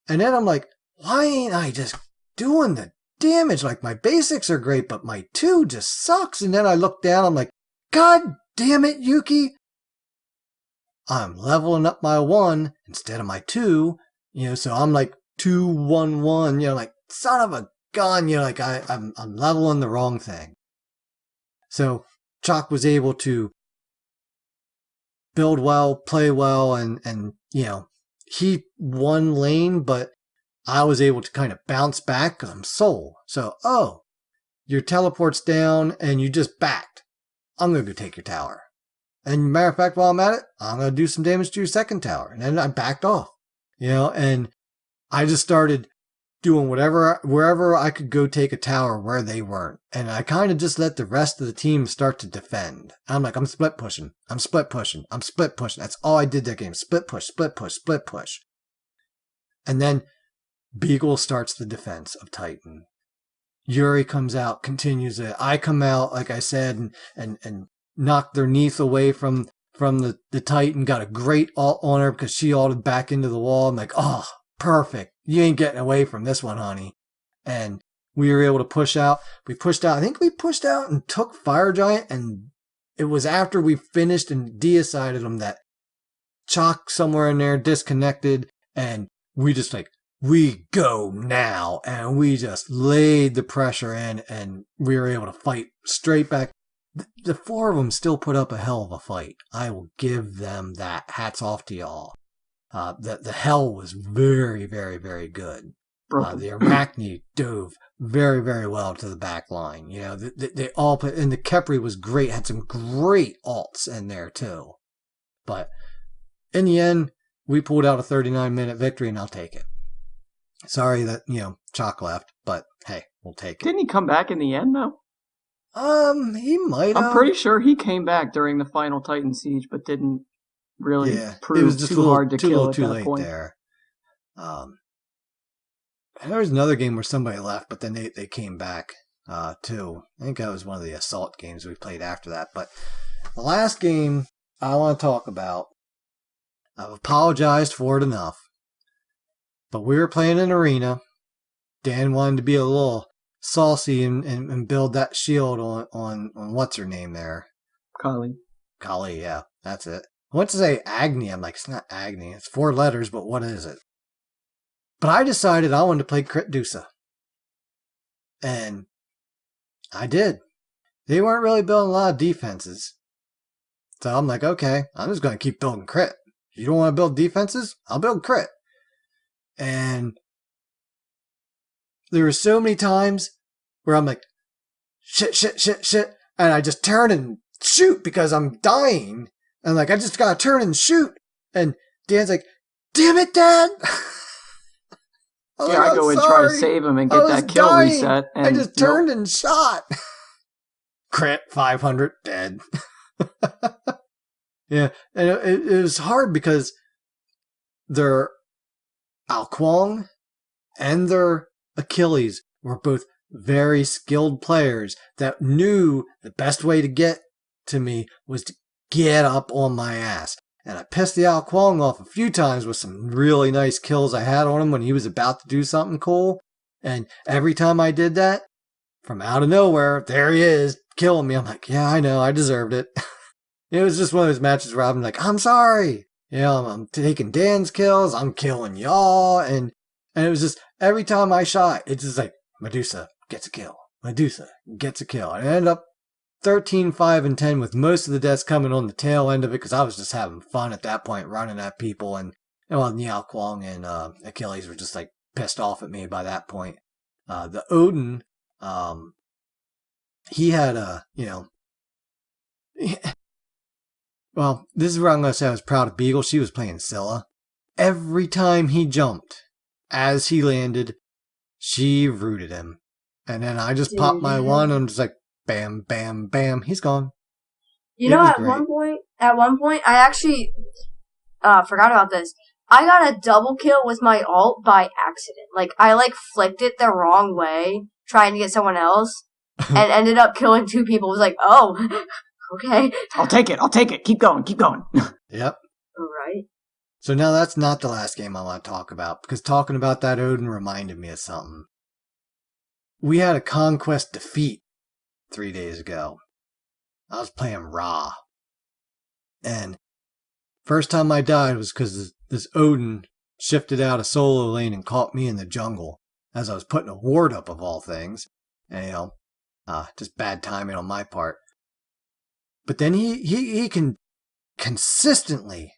And then I'm like, why ain't I just doing the damage? Like, my basics are great, but my 2 just sucks. And then I look down, I'm like, God damn it, Yuki. I'm leveling up my 1 instead of my 2, so I'm like 2-1-1, like, son of a gun, like, I'm leveling the wrong thing. So Chalk was able to build well, play well, and he won lane, but I was able to kind of bounce back because I'm soul. So, your teleport's down and you just backed. I'm going to go take your tower. And matter of fact, while I'm at it, I'm going to do some damage to your second tower. And then I backed off, and I just started doing wherever I could go take a tower where they weren't. And I kind of just let the rest of the team start to defend. I'm like, I'm split pushing. That's all I did that game. Split push. And then Beagle starts the defense of Titan. Yuri comes out, continues it. I come out, like I said, and knocked their Neath away from the Titan. Got a great ult on her because she ulted back into the wall. I'm like, oh, perfect. You ain't getting away from this one, honey. And we were able to push out. We pushed out. I think we pushed out and took Fire Giant. And it was after we finished and decided them that Chalk somewhere in there disconnected. And we just we go now. And we just laid the pressure in. And we were able to fight straight back. The 4 of them still put up a hell of a fight. I will give them that. Hats off to y'all. The hell was very, very, very good. The Arachne dove very, very well to the back line. They all put, and the Kepri was great. Had some great ults in there too. But in the end, we pulled out a 39-minute victory, and I'll take it. Sorry that Chalk left, but hey, we'll take it. Didn't he come back in the end though? He might have. I'm pretty sure he came back during the final Titan siege, but didn't really prove it was just too hard to kill at too that late point. There. There was another game where somebody left, but then they came back too. I think that was one of the assault games we played after that. But the last game I want to talk about, I've apologized for it enough, but we were playing an arena. Dan wanted to be a little saucy and build that shield on what's her name there? Kali, yeah, that's it. I want to say Agni. I'm like, it's not Agni. It's 4 letters, but what is it? But I decided I wanted to play Crit Dusa. And I did. They weren't really building a lot of defenses. So I'm like, okay, I'm just going to keep building Crit. You don't want to build defenses? I'll build Crit. And there were so many times where I'm like, shit, and I just turn and shoot because I'm dying. And like, I just gotta turn and shoot. And Dan's like, damn it, Dad! I go and try to save him and get that kill dying. reset. And I just turned and shot. Crit, 500, dead. Yeah, and it was hard because their Ao Kuang and their Achilles were both very skilled players that knew the best way to get to me was to get up on my ass. And I pissed the Ao Kuang off a few times with some really nice kills I had on him when he was about to do something cool. And every time I did that, from out of nowhere, there he is, killing me. I'm like, yeah, I know, I deserved it. It was just one of those matches where I'm like, I'm sorry. I'm taking Dan's kills, I'm killing y'all. And it was just, every time I shot, it's just like, Medusa gets a kill. Medusa gets a kill. And I ended up 13, 5, and 10 with most of the deaths coming on the tail end of it because I was just having fun at that point, running at people. And Ao Kuang and Achilles were just like pissed off at me by that point. The Odin, he had well, this is where I'm going to say I was proud of Beagle. She was playing Scylla. Every time he jumped, as he landed, she rooted him. And then I just popped my one and I'm just like, bam, bam, bam, he's gone. At one point, I actually forgot about this. I got a double kill with my ult by accident. Like, I flicked it the wrong way, trying to get someone else, and ended up killing 2 people. It was like, oh, okay. I'll take it. Keep going. Yep. Alright. So now that's not the last game I want to talk about, because talking about that Odin reminded me of something. We had a conquest defeat 3 days ago. I was playing Ra. And first time I died was because this Odin shifted out a solo lane and caught me in the jungle as I was putting a ward up of all things. And, just bad timing on my part. But then he can consistently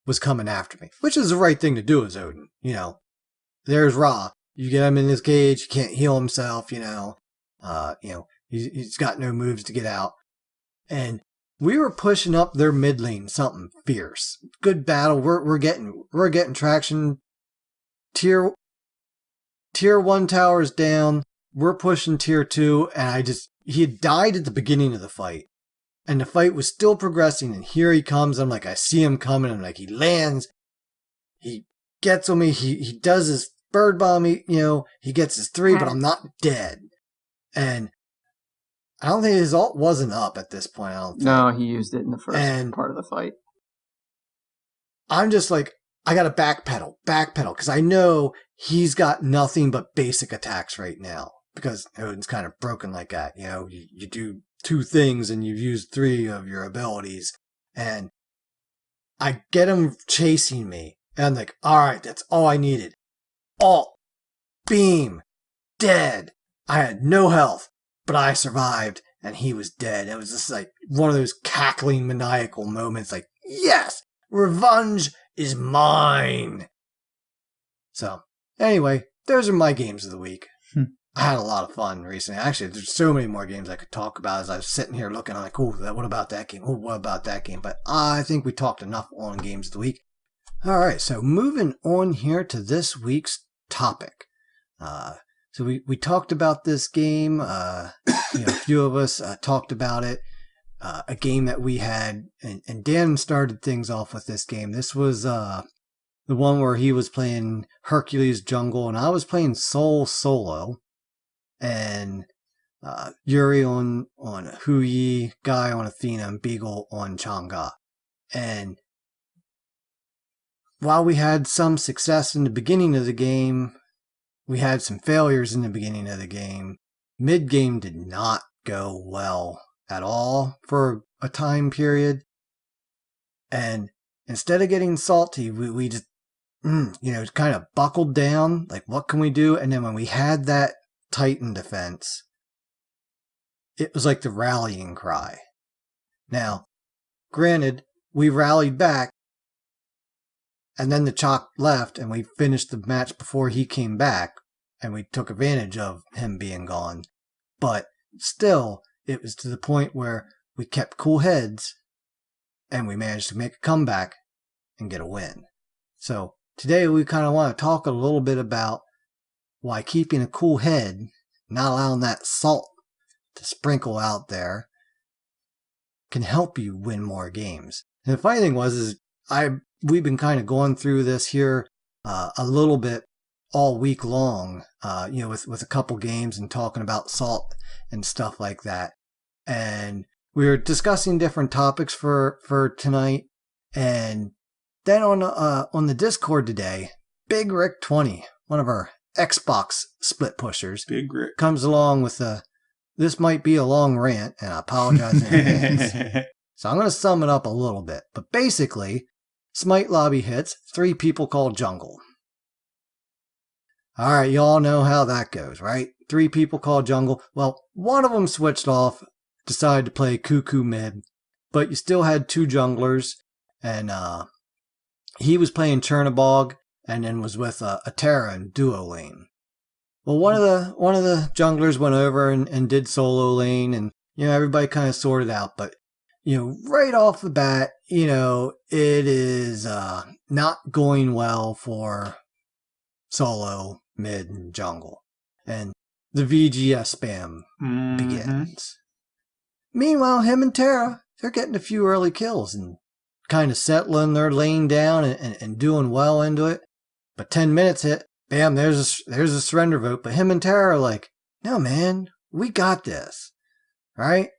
was coming after me, which is the right thing to do as Odin. There's Ra. You get him in his cage, he can't heal himself, he's got no moves to get out. And we were pushing up their mid lane, something fierce. Good battle. We're getting traction. Tier 1 towers down. We're pushing tier 2, and he had died at the beginning of the fight. And the fight was still progressing, and here he comes. I'm like, I see him coming. I'm like, he lands. He gets on me. He does his bird bomb. He gets his 3, but I'm not dead. And I don't think his ult wasn't up at this point. No, he used it in the first part of the fight. I'm just like, I gotta backpedal, because I know he's got nothing but basic attacks right now. Because Odin's kind of broken like that. You do 2 things and you've used 3 of your abilities. And I get him chasing me. And I'm like, alright, that's all I needed. Ult, beam, dead. I had no health, but I survived and he was dead. It was just like one of those cackling maniacal moments like, yes, revenge is mine. So, anyway, those are my games of the week. I had a lot of fun recently. Actually, there's so many more games I could talk about as I was sitting here looking. I'm like, oh, what about that game? Oh, what about that game? But I think we talked enough on games of the week. All right, so moving on here to this week's topic. So we talked about this game. A few of us talked about it. A game that we had, and Dan started things off with this game. This was the one where he was playing Hercules Jungle, and I was playing Soul Solo. And Yuri on Huyi, Guy on Athena, and Beagle on Chang'e. And while we had some success in the beginning of the game, we had some failures in the beginning of the game. Mid-game did not go well at all for a time period. And instead of getting salty, we just, kind of buckled down. Like, what can we do? And then when we had that Titan defense, it was like the rallying cry. Now, granted, we rallied back, and then the Chalk left, and we finished the match before he came back, and we took advantage of him being gone. But still, it was to the point where we kept cool heads and we managed to make a comeback and get a win. So today we kind of want to talk a little bit about why keeping a cool head, not allowing that salt to sprinkle out there, can help you win more games. And the funny thing was, we've been kind of going through this here a little bit all week long, with a couple games and talking about salt and stuff like that. And we were discussing different topics for tonight. And then on the Discord today, Big Rick 20, one of our Xbox split pushers, Big Rick, comes along with this might be a long rant, and I apologize in advance. So I'm going to sum it up a little bit. But basically, Smite lobby hits, 3 people called jungle. All right, you all know how that goes, right? 3 people called jungle. Well, one of them switched off, decided to play cuckoo mid, but you still had 2 junglers, and he was playing Chernabog, and then was with a Terra in duo lane. Well, one of the junglers went over and did solo lane, and everybody kind of sorted out. But right off the bat, it is not going well for solo, mid, and jungle, and the VGS spam begins. Meanwhile, him and Terra, they're getting a few early kills and kind of settling their lane down and doing well into it. But 10 minutes hit. Bam, there's a surrender vote. But him and Terra are like, no, man, we got this. Right?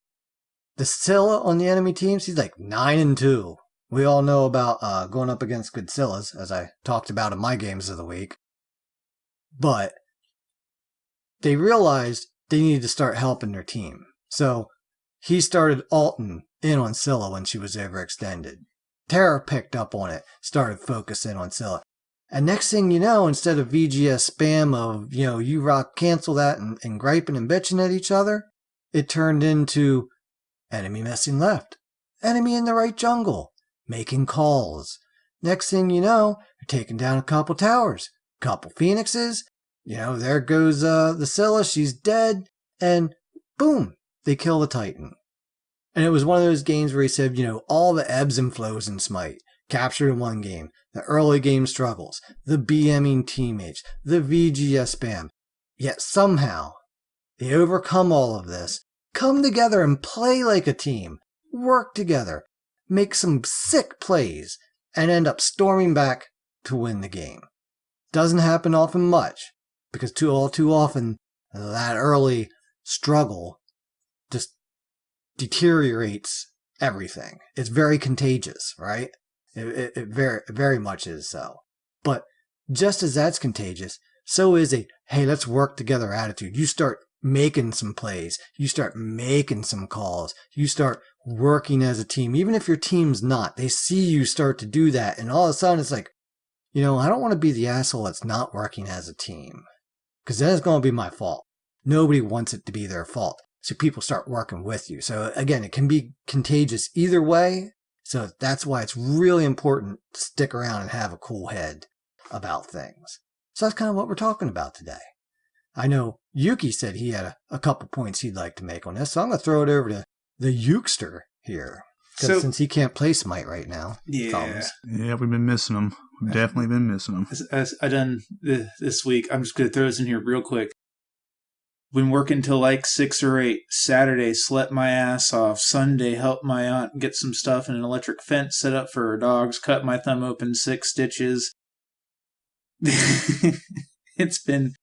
The Scylla on the enemy teams, he's like 9-2. We all know about going up against good Scyllas, as I talked about in my games of the week. But they realized they needed to start helping their team. So he started ulting in on Scylla when she was overextended. Terra picked up on it, started focusing on Scylla. And next thing you know, instead of VGS spam of, you rock, cancel that and griping and bitching at each other, it turned into enemy messing left, enemy in the right jungle, making calls. Next thing you know, you're taking down a couple towers, couple phoenixes, there goes the Scylla, she's dead, and boom, they kill the Titan. And it was one of those games where he said, all the ebbs and flows in Smite, captured in one game, the early game struggles, the BMing teammates, the VGS spam. Yet somehow, they overcome all of this, come together and play like a team, work together, make some sick plays, and end up storming back to win the game. Doesn't happen often much, because too often, that early struggle just deteriorates everything. It's very contagious, right? It very, very much is so. But just as that's contagious, so is a, hey, let's work together attitude. You start making some plays. You start making some calls. You start working as a team. Even if your team's not, they see you start to do that. And all of a sudden it's like, I don't want to be the asshole that's not working as a team. Because then it's going to be my fault. Nobody wants it to be their fault. So people start working with you. So again, it can be contagious either way. So that's why it's really important to stick around and have a cool head about things. So that's kind of what we're talking about today. I know Yuki said he had a couple points he'd like to make on this. So I'm going to throw it over to the Yukester here. Since he can't play Smite right now. Yeah. Yeah, we've been missing them. We've definitely been missing them. As I done this week, I'm just going to throw this in here real quick. Been working till like 6 or 8. Saturday, slept my ass off. Sunday, helped my aunt get some stuff in an electric fence set up for her dogs. Cut my thumb open 6 stitches. It's been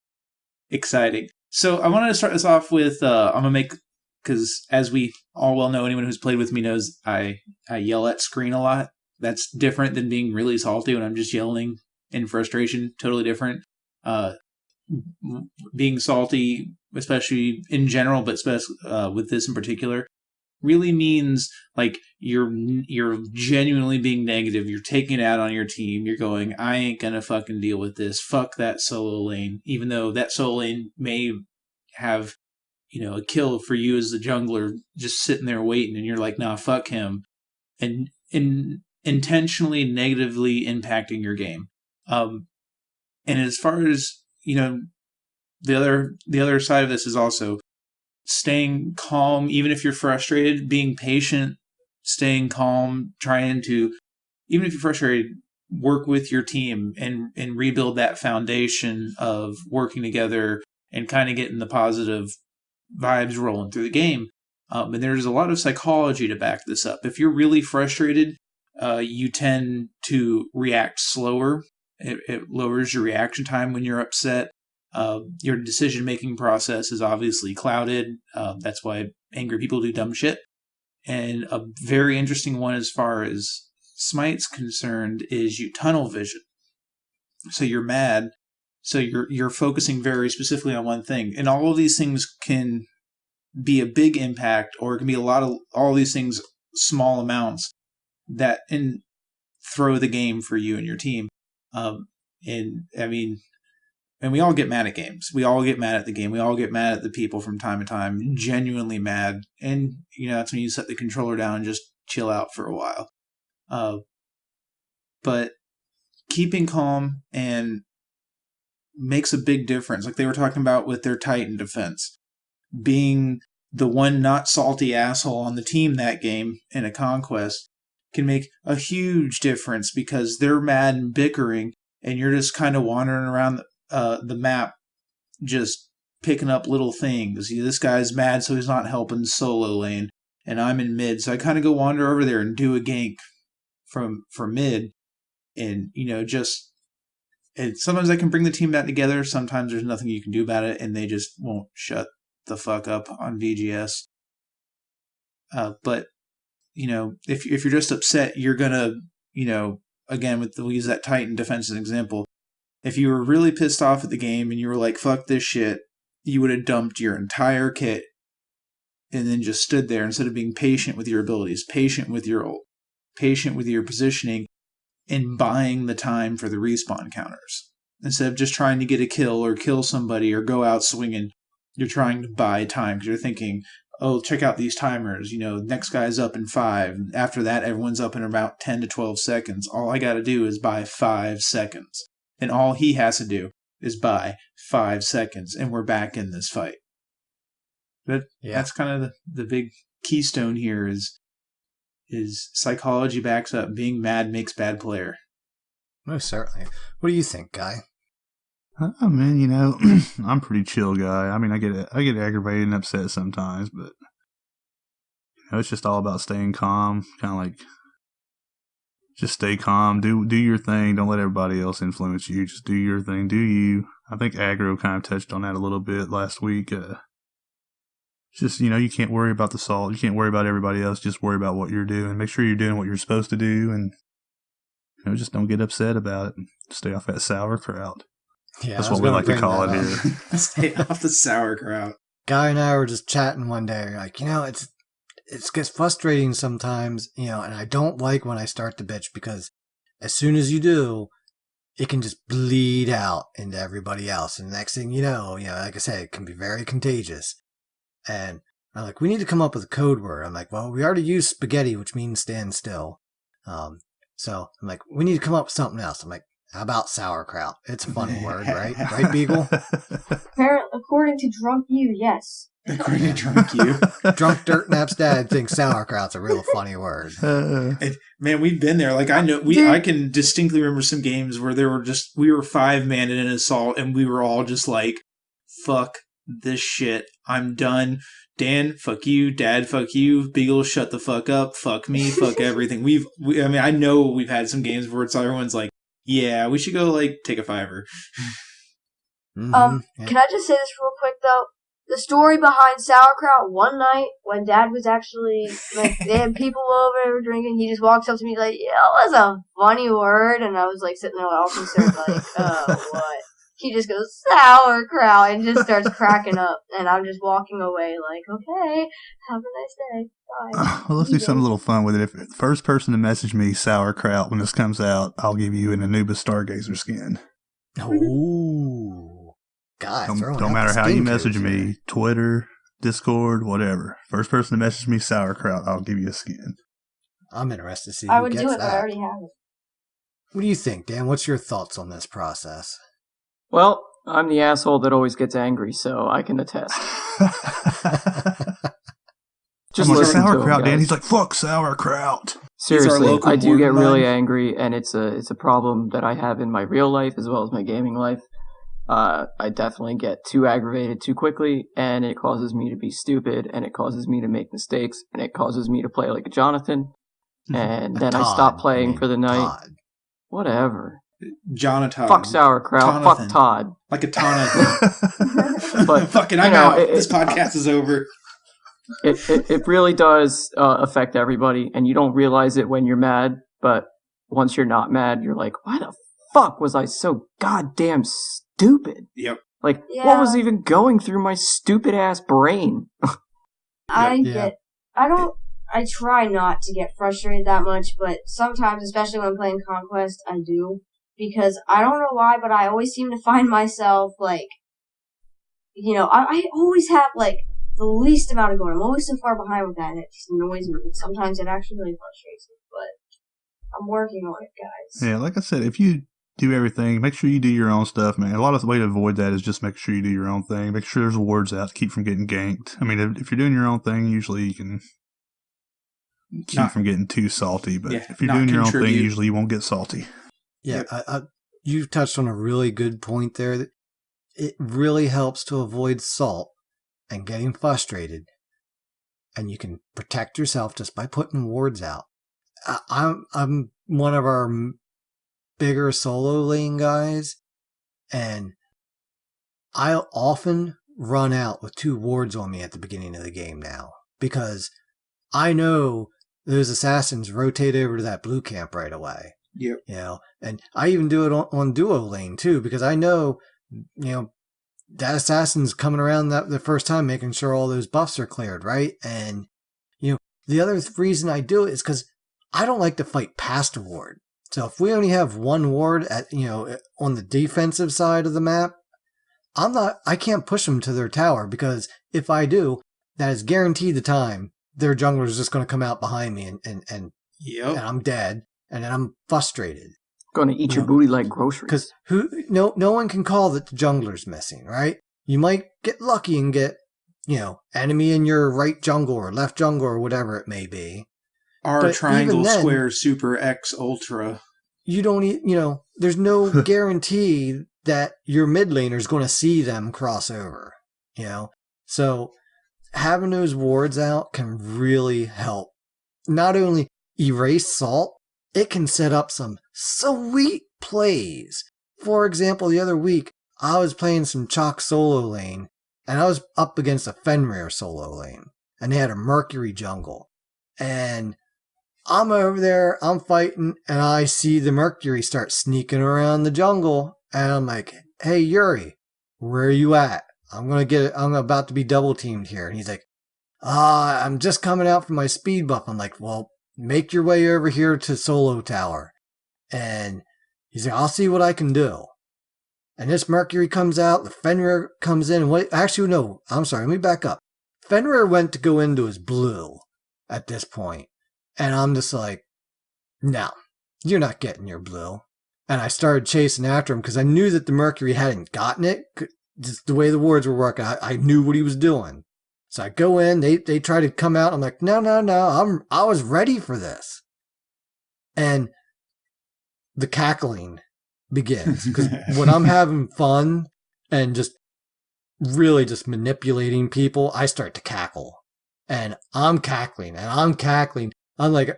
exciting. So I wanted to start this off with, I'm going to make, because as we all well know, anyone who's played with me knows I yell at screen a lot. That's different than being really salty when I'm just yelling in frustration. Totally different. Being salty, especially in general, but with this in particular, really means like you're genuinely being negative. You're taking it out on your team. You're going, I ain't gonna fucking deal with this. Fuck that solo lane. Even though that solo lane may have, a kill for you as the jungler just sitting there waiting, and you're like, nah, fuck him. And intentionally negatively impacting your game. And as far as, the other side of this is also staying calm, even if you're frustrated, being patient, staying calm, trying to, even if you're frustrated, work with your team and rebuild that foundation of working together and kind of getting the positive vibes rolling through the game. And there's a lot of psychology to back this up. If you're really frustrated, you tend to react slower. It lowers your reaction time when you're upset. Your decision-making process is obviously clouded. That's why angry people do dumb shit. And a very interesting one as far as Smite's concerned is you tunnel vision. So you're mad. So you're focusing very specifically on one thing. And all of these things can be a big impact, or it can be a lot of all these things, small amounts that throw the game for you and your team. And I mean, and we all get mad at games. We all get mad at the game. We all get mad at the people from time to time, genuinely mad. And, that's when you set the controller down and just chill out for a while. But keeping calm and makes a big difference. Like they were talking about with their Titan defense. Being the one not salty asshole on the team that game in a conquest can make a huge difference because they're mad and bickering, and you're just kind of wandering around the map just picking up little things. This guy's mad, so he's not helping solo lane, and I'm in mid, so I kind of go wander over there and do a gank from mid, and and sometimes I can bring the team back together. Sometimes there's nothing you can do about it, and they just won't shut the fuck up on VGS. But if you're just upset, you're gonna again we'll use that Titan defense as an example. If you were really pissed off at the game and you were like, fuck this shit, you would have dumped your entire kit and then just stood there instead of being patient with your abilities, patient with your ult, patient with your positioning, and buying the time for the respawn counters. Instead of just trying to get a kill or kill somebody or go out swinging, you're trying to buy time because you're thinking, oh, check out these timers. Next guy's up in 5. After that, everyone's up in about 10 to 12 seconds. All I got to do is buy 5 seconds. And all he has to do is buy 5 seconds, and we're back in this fight. But that's kind of the big keystone here is psychology backs up. Being mad makes bad player. Most certainly. What do you think, Guy? I mean, I'm a pretty chill guy. I mean, I get aggravated and upset sometimes, but it's just all about staying calm. Kind of like just stay calm, do your thing. Don't let everybody else influence you. Just do your thing, do you. I think Aggro kind of touched on that a little bit last week. Just you can't worry about the salt. You can't worry about everybody else. Just worry about what you're doing. Make sure you're doing what you're supposed to do, and just don't get upset about it. Stay off that sauerkraut. Yeah, that's what we like to call it here. Stay off the sauerkraut. Guy and I were just chatting one day, like, it gets frustrating sometimes, and I don't like when I start to bitch because as soon as you do, it can just bleed out into everybody else. And the next thing you know, like I said, it can be very contagious. And I'm like, we need to come up with a code word. I'm like, well, we already used spaghetti, which means stand still. So I'm like, we need to come up with something else. I'm like, how about sauerkraut? It's a funny word, right? Right, Beagle? According to Drunk You, yes. According to Drunk You. Drunk Dirt Nap's dad thinks sauerkraut's a real funny word. Man, we've been there. Like, I can distinctly remember some games where we were 5-man in an assault, and we were all just like, fuck this shit. I'm done. Dan, fuck you. Dad, fuck you. Beagle, shut the fuck up. Fuck me. Fuck everything. I know we've had some games where everyone's like, yeah, we should go, take a $5. Can I just say this real quick, though? The story behind sauerkraut, one night when Dad was actually, they had people over, they were drinking, he just walks up to me like, yeah, that was a funny word, and I was, sitting there all concerned, what? He just goes, sauerkraut, and just starts cracking up, and I'm just walking away okay, have a nice day, bye. Well, let's do something a little fun with it. If the first person to message me sauerkraut when this comes out, I'll give you an Anubis Stargazer skin. Ooh. God, don't matter how you message me, Twitter, Discord, whatever. First person to message me sauerkraut, I'll give you a skin. I'm interested to see I who would gets do it, that. but I already have it. What do you think, Dan? What's your thoughts on this process? Well, I'm the asshole that always gets angry, so I can attest. Just I'm like, listen to him, sauerkraut, Dan. guys. He's like, fuck sauerkraut. Seriously, local I do get warden really line. angry, and it's a problem that I have in my real life as well as my gaming life. I definitely get too aggravated too quickly, and it causes me to be stupid, and it causes me to make mistakes, and it causes me to play like a Jonathan, and then I stop playing for the night. Todd. Whatever. Jonathan. Fuck sauerkraut. Tonathan. Fuck Todd. Like a Tonathan. But Fucking, I'm out. This podcast is over. It really does affect everybody, and you don't realize it when you're mad, but once you're not mad, you're like, why the fuck was I so goddamn stupid? Yep. Like, Yeah. what was even going through my stupid ass brain? I try not to get frustrated that much, but sometimes, especially when playing Conquest, I do. Because I don't know why, but I always seem to find myself, like, I always have, like, the least amount of gold. I'm always so far behind with that, and it just annoys me. Sometimes it actually really frustrates me, but I'm working on it, guys. Yeah, like I said, if you do everything, make sure you do your own stuff, man. A lot of the way to avoid that is just make sure you do your own thing. Make sure there's wards out to keep from getting ganked. I mean, if you're doing your own thing, usually you can keep from getting too salty. But if you're doing your own thing, usually you won't get salty. Yeah, you touched on a really good point there. That it really helps to avoid salt and getting frustrated, and you can protect yourself just by putting wards out. I'm one of our bigger solo lane guys, and I often run out with 2 wards on me at the beginning of the game now, because I know those assassins rotate over to that blue camp right away. Yep. And I even do it on duo lane too, because I know, that assassin's coming around the first time, making sure all those buffs are cleared, right? And, the other reason I do it is because I don't like to fight past a ward. So if we only have 1 ward at, on the defensive side of the map, I can't push them to their tower, because if I do, that is guaranteed the time their jungler is just going to come out behind me and I'm dead, and then I'm frustrated. Gonna eat your booty like groceries. Because no one can call that the jungler's missing, right? You might get lucky and get, enemy in your right jungle or left jungle or whatever it may be. R triangle square super X ultra. You don't, there's no guarantee that your mid laner is going to see them cross over, So having those wards out can really help. Not only erase salt, it can set up some sweet plays. For example, the other week, I was playing some Chalk solo lane, and I was up against a Fenrir solo lane, and they had a Mercury jungle. And I'm over there, I'm fighting, and I see the Mercury start sneaking around the jungle, and I'm like, hey, Yuri, where are you at? I'm about to be double teamed here. And he's like, I'm just coming out from my speed buff. I'm like, well, make your way over here to Solo Tower. And he's like, I'll see what I can do. And this Mercury comes out, the Fenrir comes in. Actually, no, I'm sorry, let me back up. Fenrir went to go into his blue at this point. And I'm just like, no, you're not getting your blue. And I started chasing after him because I knew that the Mercury hadn't gotten it. Just the way the wards were working, I knew what he was doing. So I go in, they try to come out. I'm like, no, I was ready for this. And the cackling begins. Because when I'm having fun and just really just manipulating people, I start to cackle. And I'm cackling. I'm like,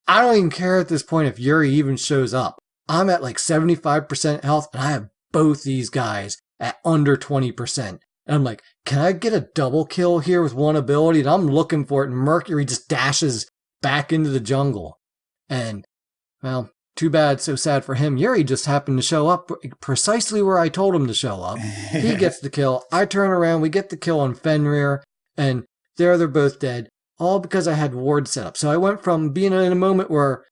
I don't even care at this point if Yuri even shows up. I'm at like 75% health, and I have both these guys at under 20%. And I'm like, can I get a double kill here with one ability? And I'm looking for it, and Mercury just dashes back into the jungle. And, well, too bad, so sad for him. Yuri just happened to show up precisely where I told him to show up. He gets the kill. I turn around, we get the kill on Fenrir, and there they're both dead. All because I had ward set up. So I went from being in a moment where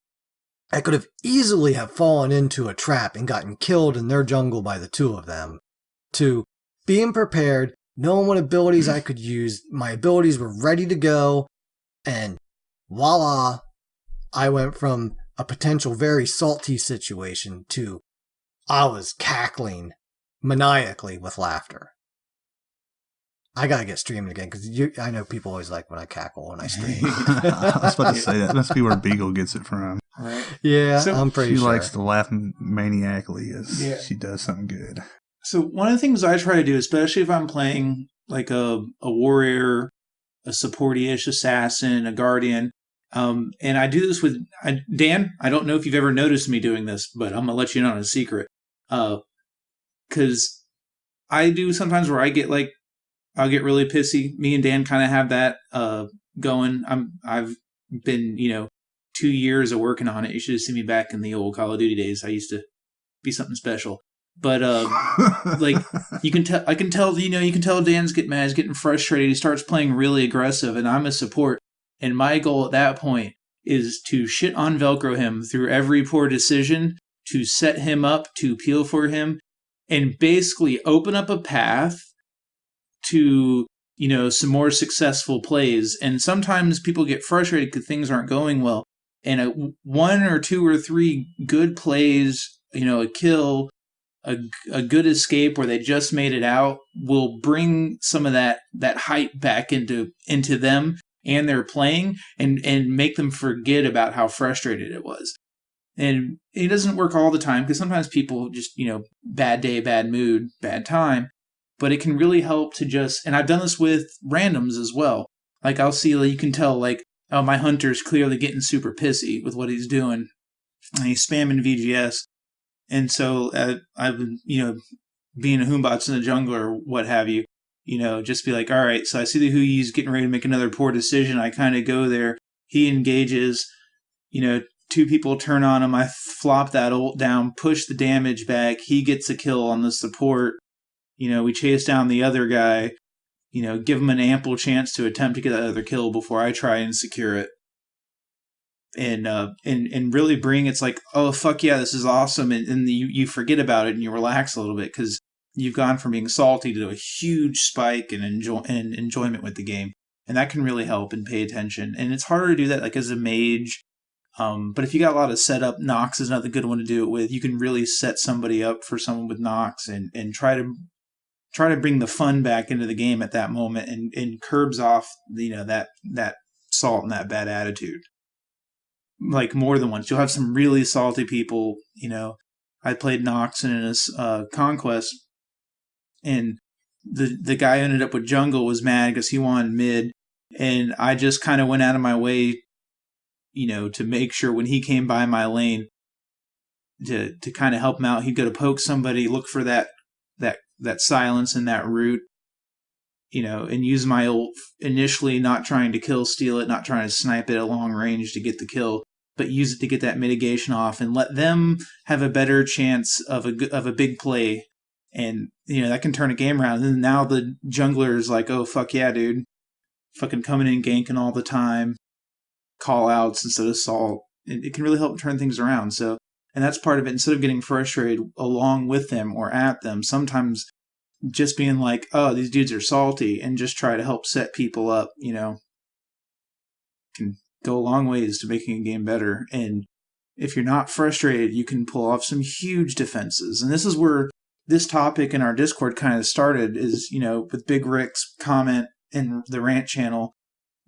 I could have easily have fallen into a trap and gotten killed in their jungle by the 2 of them, to being prepared, knowing what abilities I could use. My abilities were ready to go, and voila, I went from a potential very salty situation to I was cackling maniacally with laughter. I gotta get streaming again because I know people always like when I cackle when I stream. I was about to say that must be where Beagle gets it from. Right. Yeah, So I'm pretty She sure. likes to laugh maniacally as Yeah. she does something good. So one of the things I try to do, especially if I'm playing like a warrior, a supporty-ish assassin, a guardian, and I do this with Dan. I don't know if you've ever noticed me doing this, but I'm gonna let you know in a secret. Because I do sometimes where I'll get really pissy. Me and Dan kind of have that going. I've been 2 years of working on it. You should have seen me back in the old Call of Duty days. I used to be something special. But like you can tell, I can tell, you can tell Dan's getting mad, he's getting frustrated. He starts playing really aggressive, and I'm a support. And my goal at that point is to shit on Velcro him through every poor decision, to set him up, to peel for him, and basically open up a path to some more successful plays. And sometimes people get frustrated because things aren't going well. And one or two or three good plays, a kill, a good escape where they just made it out will bring some of that hype back into them and their playing and make them forget about how frustrated it was. And it doesn't work all the time because sometimes people just, bad day, bad mood, bad time. But it can really help to just, and I've done this with randoms as well. Like I'll see, you can tell, oh, my hunter's clearly getting super pissy with what he's doing. And he's spamming VGS. And so I've been, being a Hoombots in the jungle or what have you, just be like, all right, so I see the Huyi's getting ready to make another poor decision. I kind of go there. He engages, two people turn on him. I flop that ult down, push the damage back. He gets a kill on the support. We chase down the other guy, give him an ample chance to attempt to get that other kill before I try and secure it. And really bring, it's like, oh, fuck yeah, this is awesome. And you forget about it and you relax a little bit because you've gone from being salty to a huge spike and enjoyment with the game. And that can really help and pay attention. And it's harder to do that like as a mage. But if you got a lot of setup, Nox is another good one to do it with. You can really set somebody up for someone with Nox and try to bring the fun back into the game at that moment and curbs off that salt and that bad attitude. Like more than once, you'll have some really salty people. I played Nox in a Conquest, and the guy who ended up with jungle was mad because he wanted mid, and I just kind of went out of my way, to make sure when he came by my lane to kind of help him out. He'd go to poke somebody, look for that silence in that root, and use my ult initially, not trying to steal it, not trying to snipe it at long range to get the kill, but use it to get that mitigation off and let them have a better chance of a big play. And, that can turn a game around. And then now the jungler is like, oh, fuck yeah, dude. Fucking coming in, ganking all the time. Call outs instead of salt. It can really help turn things around. So, and that's part of it. Instead of getting frustrated along with them or at them, sometimes just being like, oh, these dudes are salty, and just try to help set people up, can go a long ways to making a game better. And if you're not frustrated, you can pull off some huge defenses. And this is where this topic in our Discord kind of started is, with Big Rick's comment in the rant channel,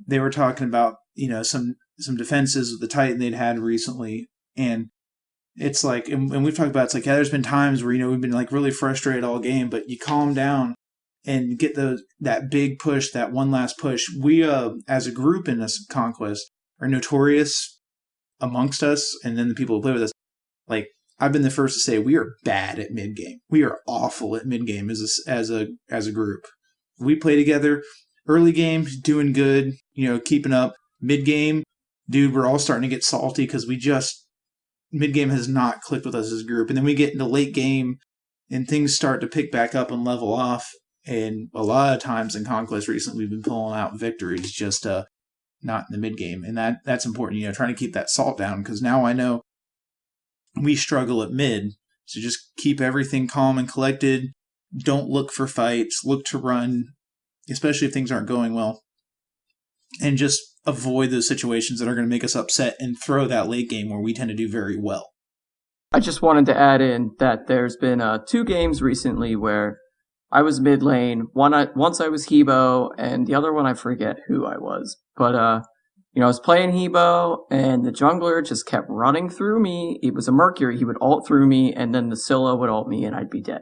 they were talking about, some defenses with the Titan they'd had recently. And it's like, and we've talked about, it's like, yeah, there's been times where, we've been like really frustrated all game, but you calm down and get that big push, that one last push. We, as a group in this Conquest, are notorious amongst us, and then the people who play with us. Like, I've been the first to say we are bad at mid game. We are awful at mid game as a group. We play together. Early game, doing good, keeping up. Mid game, dude, we're all starting to get salty because mid game has not clicked with us as a group. And then we get into late game and things start to pick back up and level off. And a lot of times in Conquest recently, we've been pulling out victories just not in the mid game. And that's important, trying to keep that salt down, because now I know we struggle at mid. So just keep everything calm and collected. Don't look for fights. Look to run, especially if things aren't going well. And just avoid those situations that are going to make us upset and throw that late game where we tend to do very well. I just wanted to add in that there's been 2 games recently where I was mid lane. Once I was Hebo, and the other one I forget who I was. But I was playing Hebo, and the jungler just kept running through me. It was a Mercury. He would ult through me, and then the Scylla would ult me, and I'd be dead.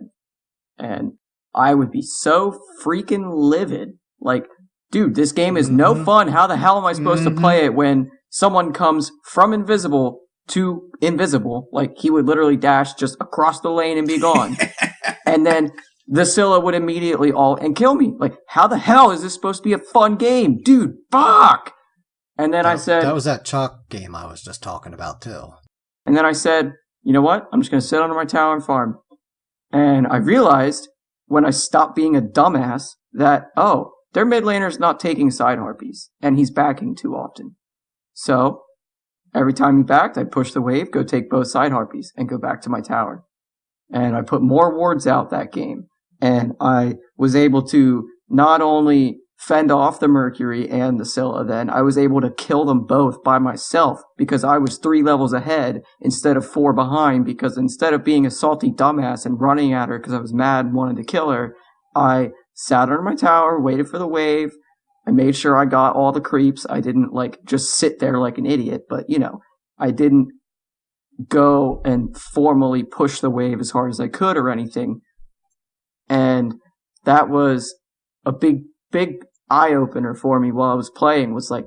And I would be so freaking livid. Like, dude, this game is no fun. How the hell am I supposed to play it when someone comes from invisible to invisible? Like, he would literally dash just across the lane and be gone. And then the Scylla would immediately ult and kill me. Like, how the hell is this supposed to be a fun game? Dude, fuck! And then I said... That was that chalk game I was just talking about, too. And then I said, you know what? I'm just going to sit under my tower and farm. And I realized, when I stopped being a dumbass, that, their mid laner's not taking side harpies. And he's backing too often. So, every time he backed, I'd push the wave, go take both side harpies, and go back to my tower. And I put more wards out that game. And I was able to not only fend off the Mercury and the Scylla, then I was able to kill them both by myself because I was 3 levels ahead instead of 4 behind, because instead of being a salty dumbass and running at her because I was mad and wanted to kill her, I sat under my tower, waited for the wave. I made sure I got all the creeps. I didn't just sit there like an idiot, but I didn't go and formally push the wave as hard as I could or anything. And that was a big eye-opener for me while I was playing, was like,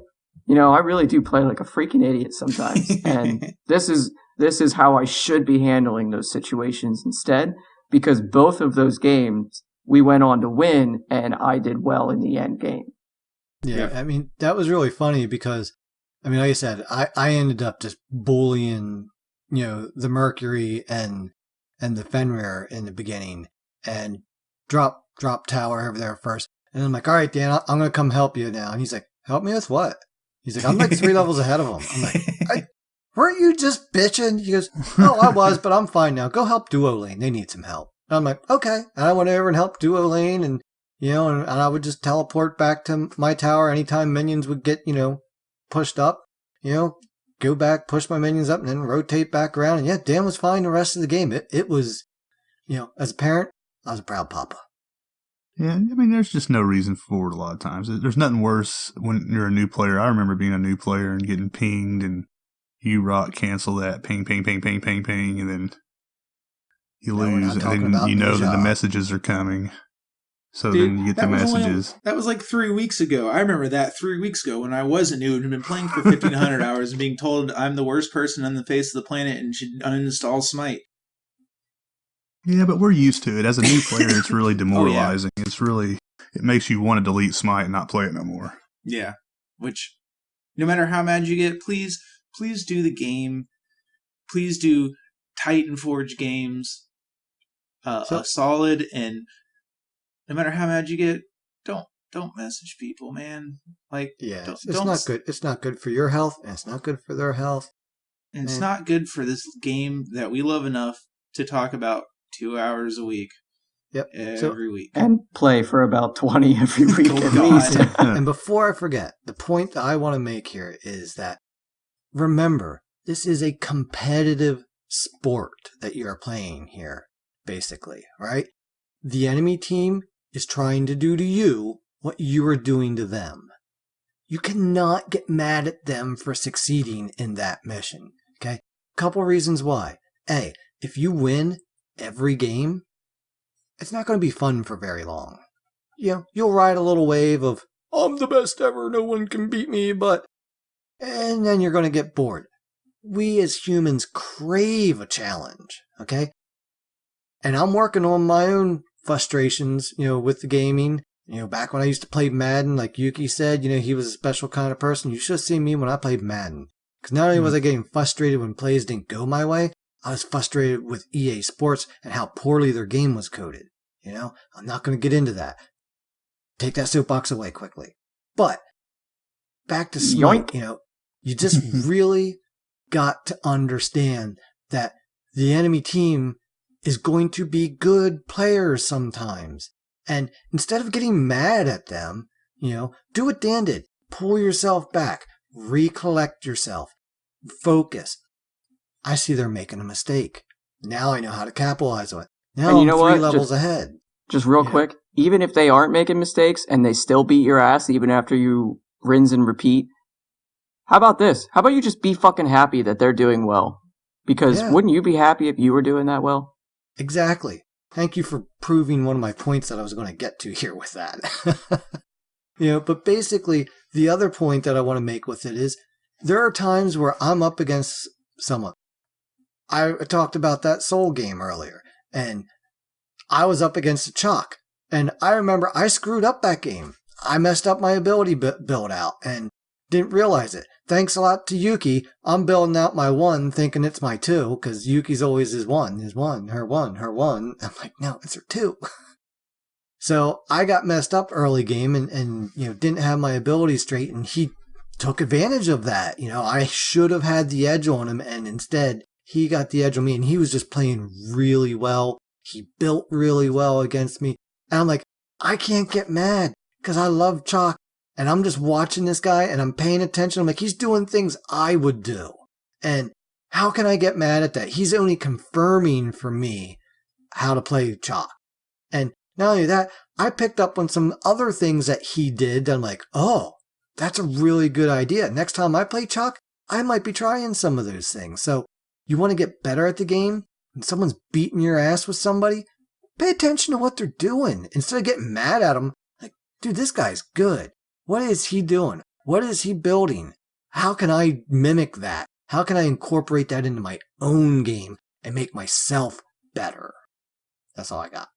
I really do play like a freaking idiot sometimes. And this is how I should be handling those situations instead, because both of those games we went on to win, and I did well in the end game. Yeah, I mean, that was really funny because, I mean, like I said, I ended up just bullying, the Mercury and the Fenrir in the beginning, and drop tower over there first. And I'm like, all right, Dan, I'm going to come help you now. And he's like, help me with what? He's like, I'm like 3 levels ahead of him. I'm like, weren't you just bitching? He goes, oh, I was, but I'm fine now. Go help duo lane. They need some help. And I'm like, okay. And I went over and helped duo lane, and and I would just teleport back to my tower anytime minions would get, pushed up, go back, push my minions up, and then rotate back around. And yeah, Dan was fine the rest of the game. It was, as a parent, I was a proud papa. Yeah, I mean, there's just no reason for it a lot of times. There's nothing worse when you're a new player. I remember being a new player and getting pinged, and you cancel that, ping, ping, ping, ping, ping, ping, and then you lose, and then that the messages are coming. So Dude, then you get the messages. That was like 3 weeks ago. I remember that 3 weeks ago when I wasn't new and had been playing for 1,500 hours and being told I'm the worst person on the face of the planet and should uninstall Smite. Yeah, but we're used to it. As a new player, it's really demoralizing. Oh, yeah. It makes you want to delete Smite and not play it no more. Yeah, which, no matter how mad you get, please do the game. Please do Titan Forge games. A solid, and no matter how mad you get, don't message people, man. Like, yeah, it's not good. It's not good for your health, and it's not good for their health. And it's not good for this game that we love enough to talk about 2 hours a week. Yep. Every week. And play for about 20 every week at least. And before I forget, the point that I want to make here is that, remember, this is a competitive sport that you're playing here, basically, right? The enemy team is trying to do to you what you are doing to them. You cannot get mad at them for succeeding in that mission, okay? Couple reasons why. A, if you win every game, it's not going to be fun for very long. You'll ride a little wave of, I'm the best ever, no one can beat me, and then you're going to get bored. We as humans crave a challenge, okay? And I'm working on my own frustrations, with the gaming. Back when I used to play Madden, like Yuki said, he was a special kind of person. You should have seen me when I played Madden. Because not only was I getting frustrated when plays didn't go my way, I was frustrated with EA Sports and how poorly their game was coded. I'm not going to get into that. Take that soapbox away quickly. But back to Smite, you just really got to understand that the enemy team is going to be good players sometimes. And instead of getting mad at them, do what Dan did. Pull yourself back. Recollect yourself. Focus. I see they're making a mistake. Now I know how to capitalize on it. Now And you I'm know 3 what? levels ahead. Just real Yeah. quick, even if they aren't making mistakes and they still beat your ass even after you rinse and repeat, how about this? How about you just be fucking happy that they're doing well? Because Yeah. wouldn't you be happy if you were doing that well? Exactly. Thank you for proving one of my points that I was going to get to here with that. But basically, the other point that I want to make with it is there are times where I'm up against someone. I talked about that Soul game earlier, and I was up against a Chalk. And I remember I screwed up that game. I messed up my ability build out and didn't realize it. Thanks a lot to Yuki. I'm building out my 1 thinking it's my 2 because Yuki's always his 1, her 1, her 1. I'm like, no, it's her 2. So I got messed up early game and didn't have my ability straight, and he took advantage of that. I should have had the edge on him, and instead he got the edge on me, and he was just playing really well. He built really well against me. And I'm like, I can't get mad because I love Chalk, and I'm just watching this guy and I'm paying attention. I'm like, he's doing things I would do. And how can I get mad at that? He's only confirming for me how to play Chalk. And not only that, I picked up on some other things that he did. I'm like, oh, that's a really good idea. Next time I play Chalk, I might be trying some of those things. So you want to get better at the game? When someone's beating your ass with somebody, pay attention to what they're doing. Instead of getting mad at them, like, dude, this guy's good. What is he doing? What is he building? How can I mimic that? How can I incorporate that into my own game and make myself better? That's all I got.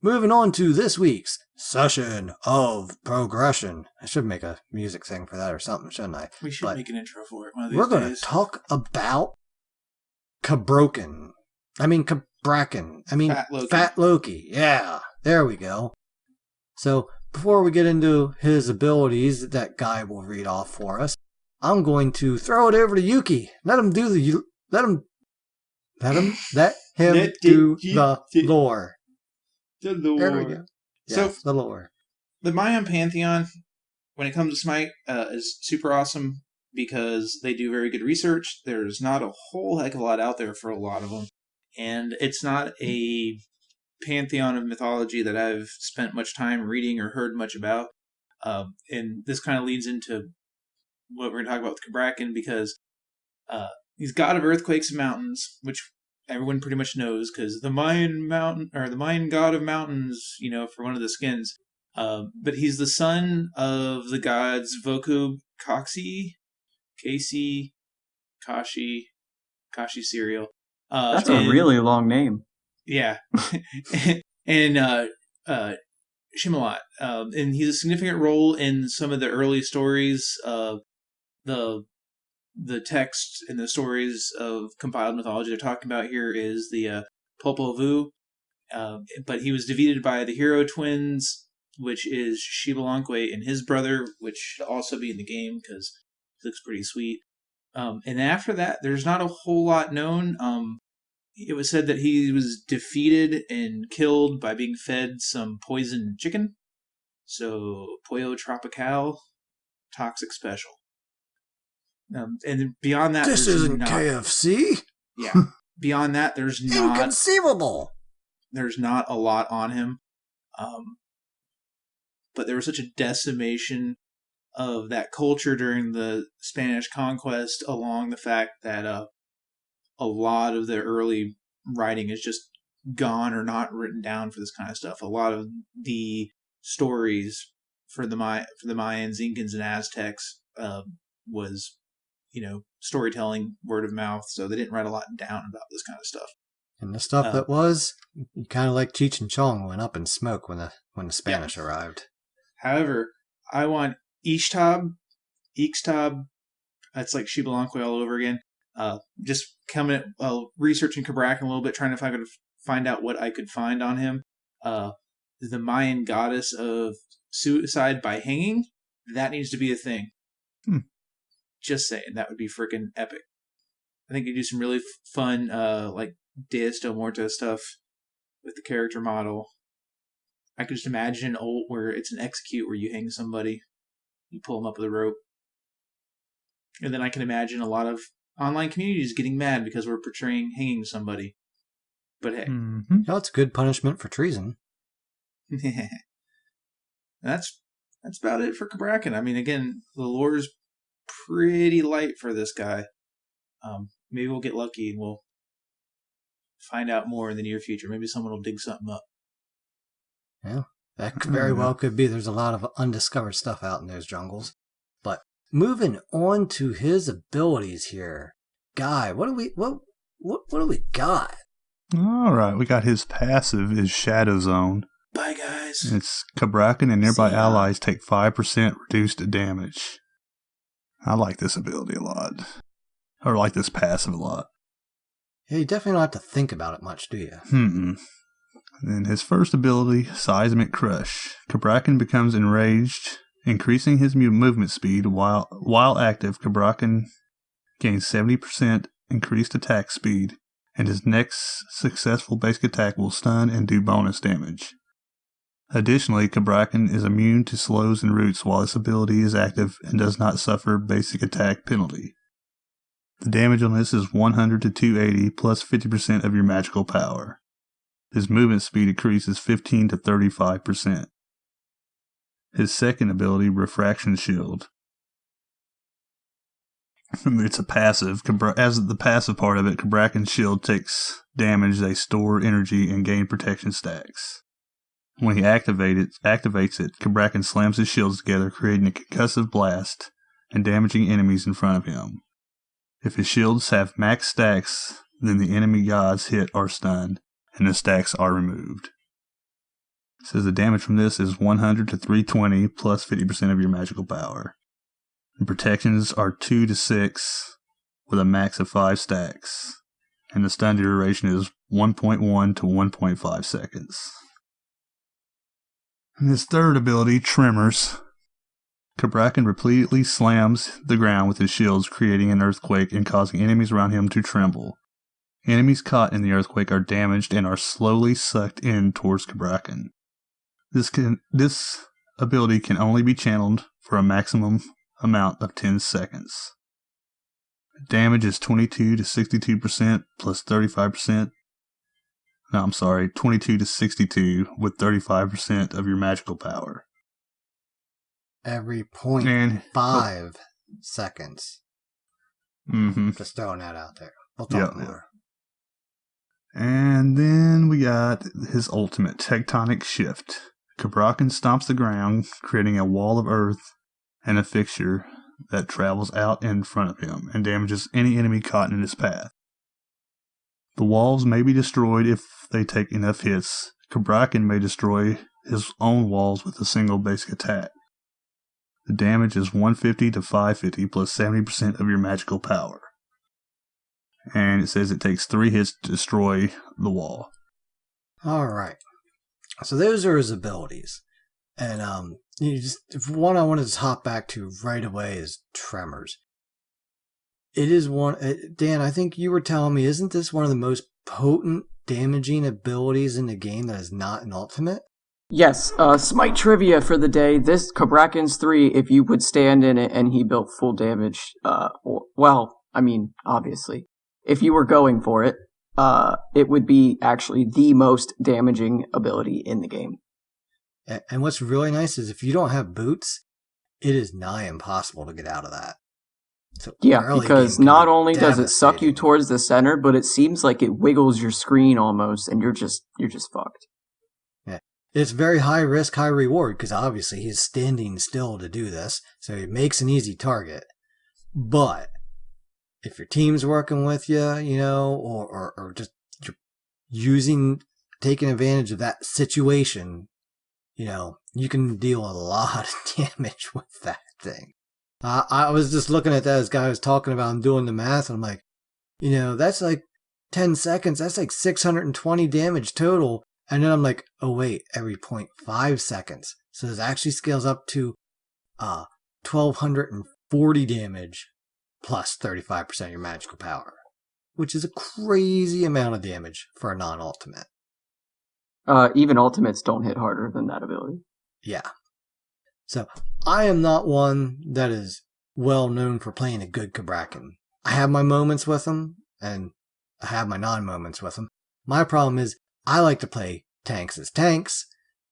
Moving on to this week's Session of Progression. I should make a music thing for that or something, shouldn't I? We should make an intro for it one of these We're going days. to talk about Cabrakan. Fat Loki. Yeah, there we go. So, before we get into his abilities that Guy will read off for us, I'm going to throw it over to Yuki. Let him do the lore. The lore. There we go. Yes, the lore. The Mayan Pantheon, when it comes to Smite, is super awesome because they do very good research. There's not a whole heck of a lot out there for a lot of them. And it's not a pantheon of mythology that I've spent much time reading or heard much about. And this kind of leads into what we're going to talk about with Cabrakan, because he's god of earthquakes and mountains, which everyone pretty much knows because the Mayan god of mountains, for one of the skins. But he's the son of the gods Voku, Kashi, Cereal. That's a really long name. Yeah. and Shimalat. And he's a significant role in some of the early stories of the text and the stories of compiled mythology they're talking about here is the Popol Vuh. But he was defeated by the hero twins, which is Xibalanque and his brother, which should also be in the game because he looks pretty sweet. And after that, there's not a whole lot known. It was said that he was defeated and killed by being fed some poisoned chicken. So, Pollo Tropical, toxic special. And beyond that, this isn't KFC. Yeah. Beyond that, there's not inconceivable. There's not a lot on him. But there was such a decimation of that culture during the Spanish conquest, along the fact that a lot of the early writing is just gone or not written down for this kind of stuff. A lot of the stories for the Mayans, Incans, and Aztecs was storytelling, word of mouth, so they didn't write a lot down about this kind of stuff. And the stuff that was, kind of like Cheech and Chong went up in smoke when the Spanish arrived. However, I want Ixtab, that's like Xibalanque all over again. Just researching Cabrakan a little bit, trying to find out what I could find on him. The Mayan goddess of suicide by hanging, that needs to be a thing. Just saying, that would be freaking epic. I think you do some really fun, like Deus de Morta stuff with the character model. I could just imagine where it's an execute where you hang somebody, you pull them up with a rope, and then I can imagine a lot of online community is getting mad because we're portraying hanging somebody. But hey. Mm-hmm. It's good punishment for treason. That's about it for Cabrakan. I mean, again, the lore is pretty light for this guy. Maybe we'll get lucky and we'll find out more in the near future. Maybe someone will dig something up. Yeah, that very well could be. There's a lot of undiscovered stuff out in those jungles. But moving on to his abilities here, Guy, what do we got? All right, we got his passive is Shadow Zone. Bye, guys. It's Cabrakan and nearby allies take 5% reduced damage. I like this ability a lot. Or like this passive a lot. Yeah, you definitely don't have to think about it much, do you? And then his first ability, Seismic Crush. Cabrakan becomes enraged, increasing his movement speed. While active, Cabrakan gains 70% increased attack speed, and his next successful basic attack will stun and do bonus damage. Additionally, Cabrakan is immune to slows and roots while this ability is active and does not suffer basic attack penalty. The damage on this is 100 to 280 plus 50% of your magical power. His movement speed increases 15 to 35%. His second ability, Refraction Shield. It's a passive. As the passive part of it, Cabrakan's shield takes damage, they store energy, and gain protection stacks. When he activates it, Cabrakan slams his shields together, creating a concussive blast and damaging enemies in front of him. If his shields have max stacks, then the enemy gods hit are stunned, and the stacks are removed. It says the damage from this is 100 to 320 plus 50% of your magical power. And protections are 2 to 6 with a max of 5 stacks. And the stun duration is 1.1 to 1.5 seconds. And his third ability, Tremors. Cabrakan repeatedly slams the ground with his shields, creating an earthquake and causing enemies around him to tremble. Enemies caught in the earthquake are damaged and are slowly sucked in towards Cabrakan. This ability can only be channeled for a maximum amount of 10 seconds. Damage is 22 to 62% plus 35%. No, I'm sorry, 22 to 62 with 35% of your magical power. Every 0.5 seconds. Just throwing that out there. We'll talk more. And then we got his ultimate, Tectonic Shift. Cabrakan stomps the ground, creating a wall of earth and a fixture that travels out in front of him and damages any enemy caught in his path. The walls may be destroyed if they take enough hits. Cabrakan may destroy his own walls with a single basic attack. The damage is 150 to 550 plus 70% of your magical power. And it says it takes 3 hits to destroy the wall. Alright. So those are his abilities. And one I wanted to hop back to right away is Tremors. It is one, Dan, I think you were telling me, isn't this one of the most potent damaging abilities in the game that is not an ultimate? Yes, Smite trivia for the day. This Cabrakan's 3, if you would stand in it and he built full damage, obviously, if you were going for it, it would be actually the most damaging ability in the game. And what's really nice is if you don't have boots, it is nigh impossible to get out of that. So yeah, because not only does it suck you towards the center, but it seems like it wiggles your screen almost, and you're just fucked. Yeah, it's very high risk, high reward, because obviously he's standing still to do this, so it makes an easy target. But if your team's working with you, or just you're taking advantage of that situation, you can deal a lot of damage with that thing. I was just looking at that as guy was talking about and doing the math, and I'm like, that's like 10 seconds. That's like 620 damage total. And then I'm like, oh wait, every 0.5 seconds. So this actually scales up to 1,240 damage plus 35% of your magical power, which is a crazy amount of damage for a non-ultimate. Even ultimates don't hit harder than that ability. Yeah. So I am not one that is well known for playing a good Cabrakan. I have my moments with him, and I have my non-moments with him. My problem is I like to play tanks as tanks,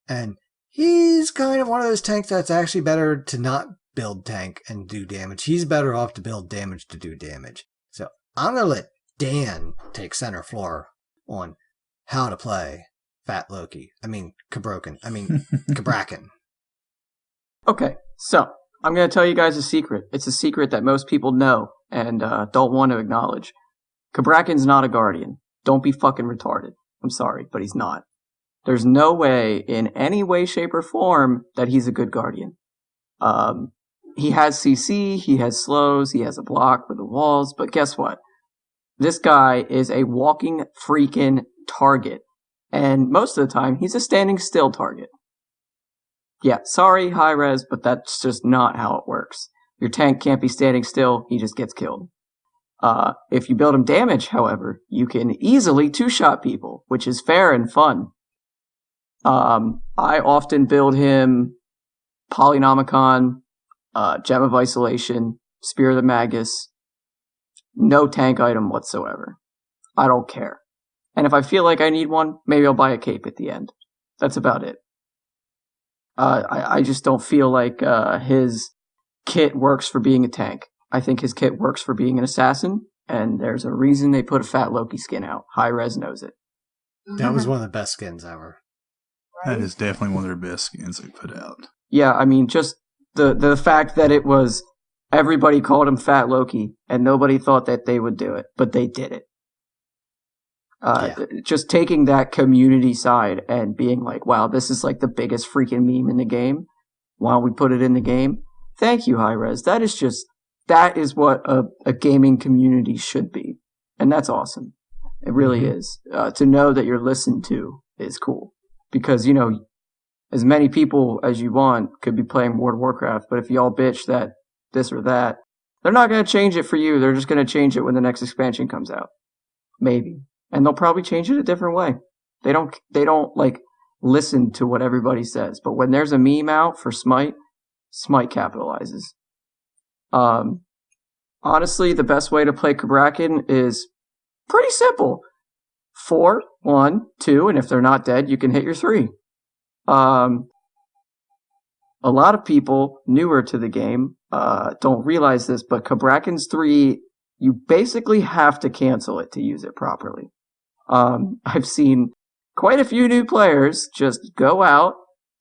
and he's kind of one of those tanks that's actually better to not build tank and do damage. He's better off to build damage to do damage. So I'm going to let Dan take center floor on how to play Fat Loki. Cabrakan. Okay, so I'm going to tell you guys a secret. It's a secret that most people know and don't want to acknowledge. Cabrakan's not a guardian. Don't be fucking retarded. I'm sorry, but he's not. There's no way, in any way, shape, or form, that he's a good guardian. He has CC, he has slows, he has a block with the walls, but guess what? This guy is a walking freaking target. And most of the time, he's a standing still target. Yeah, sorry, high res, but that's just not how it works. Your tank can't be standing still, he just gets killed. If you build him damage, however, you can easily two-shot people, which is fair and fun. I often build him Polynomicon, Gem of Isolation, Spear of the Magus, no tank item whatsoever. I don't care. And if I feel like I need one, maybe I'll buy a cape at the end. That's about it. I just don't feel like his kit works for being a tank. I think his kit works for being an assassin, and there's a reason they put a Fat Loki skin out. High Res knows it. That was one of the best skins ever. That is definitely one of their best skins they put out. Yeah, I mean, just the fact that it was, everybody called him Fat Loki, and nobody thought that they would do it, but they did it. Just taking that community side and being like, wow, this is like the biggest freaking meme in the game. Why don't we put it in the game? Thank you, High Res. That is what a gaming community should be. And that's awesome. It really is. To know that you're listened to is cool. Because, you know, as many people as you want could be playing World of Warcraft, but if you all bitch that this or that, they're not going to change it for you. They're just going to change it when the next expansion comes out. Maybe. And they'll probably change it a different way. They don't like listen to what everybody says. But when there's a meme out for Smite capitalizes. Honestly, the best way to play Cabrakan is pretty simple. 4, 1, 2, and if they're not dead, you can hit your 3. A lot of people newer to the game don't realize this, but Cabrakan's 3, you basically have to cancel it to use it properly. I've seen quite a few new players just go out,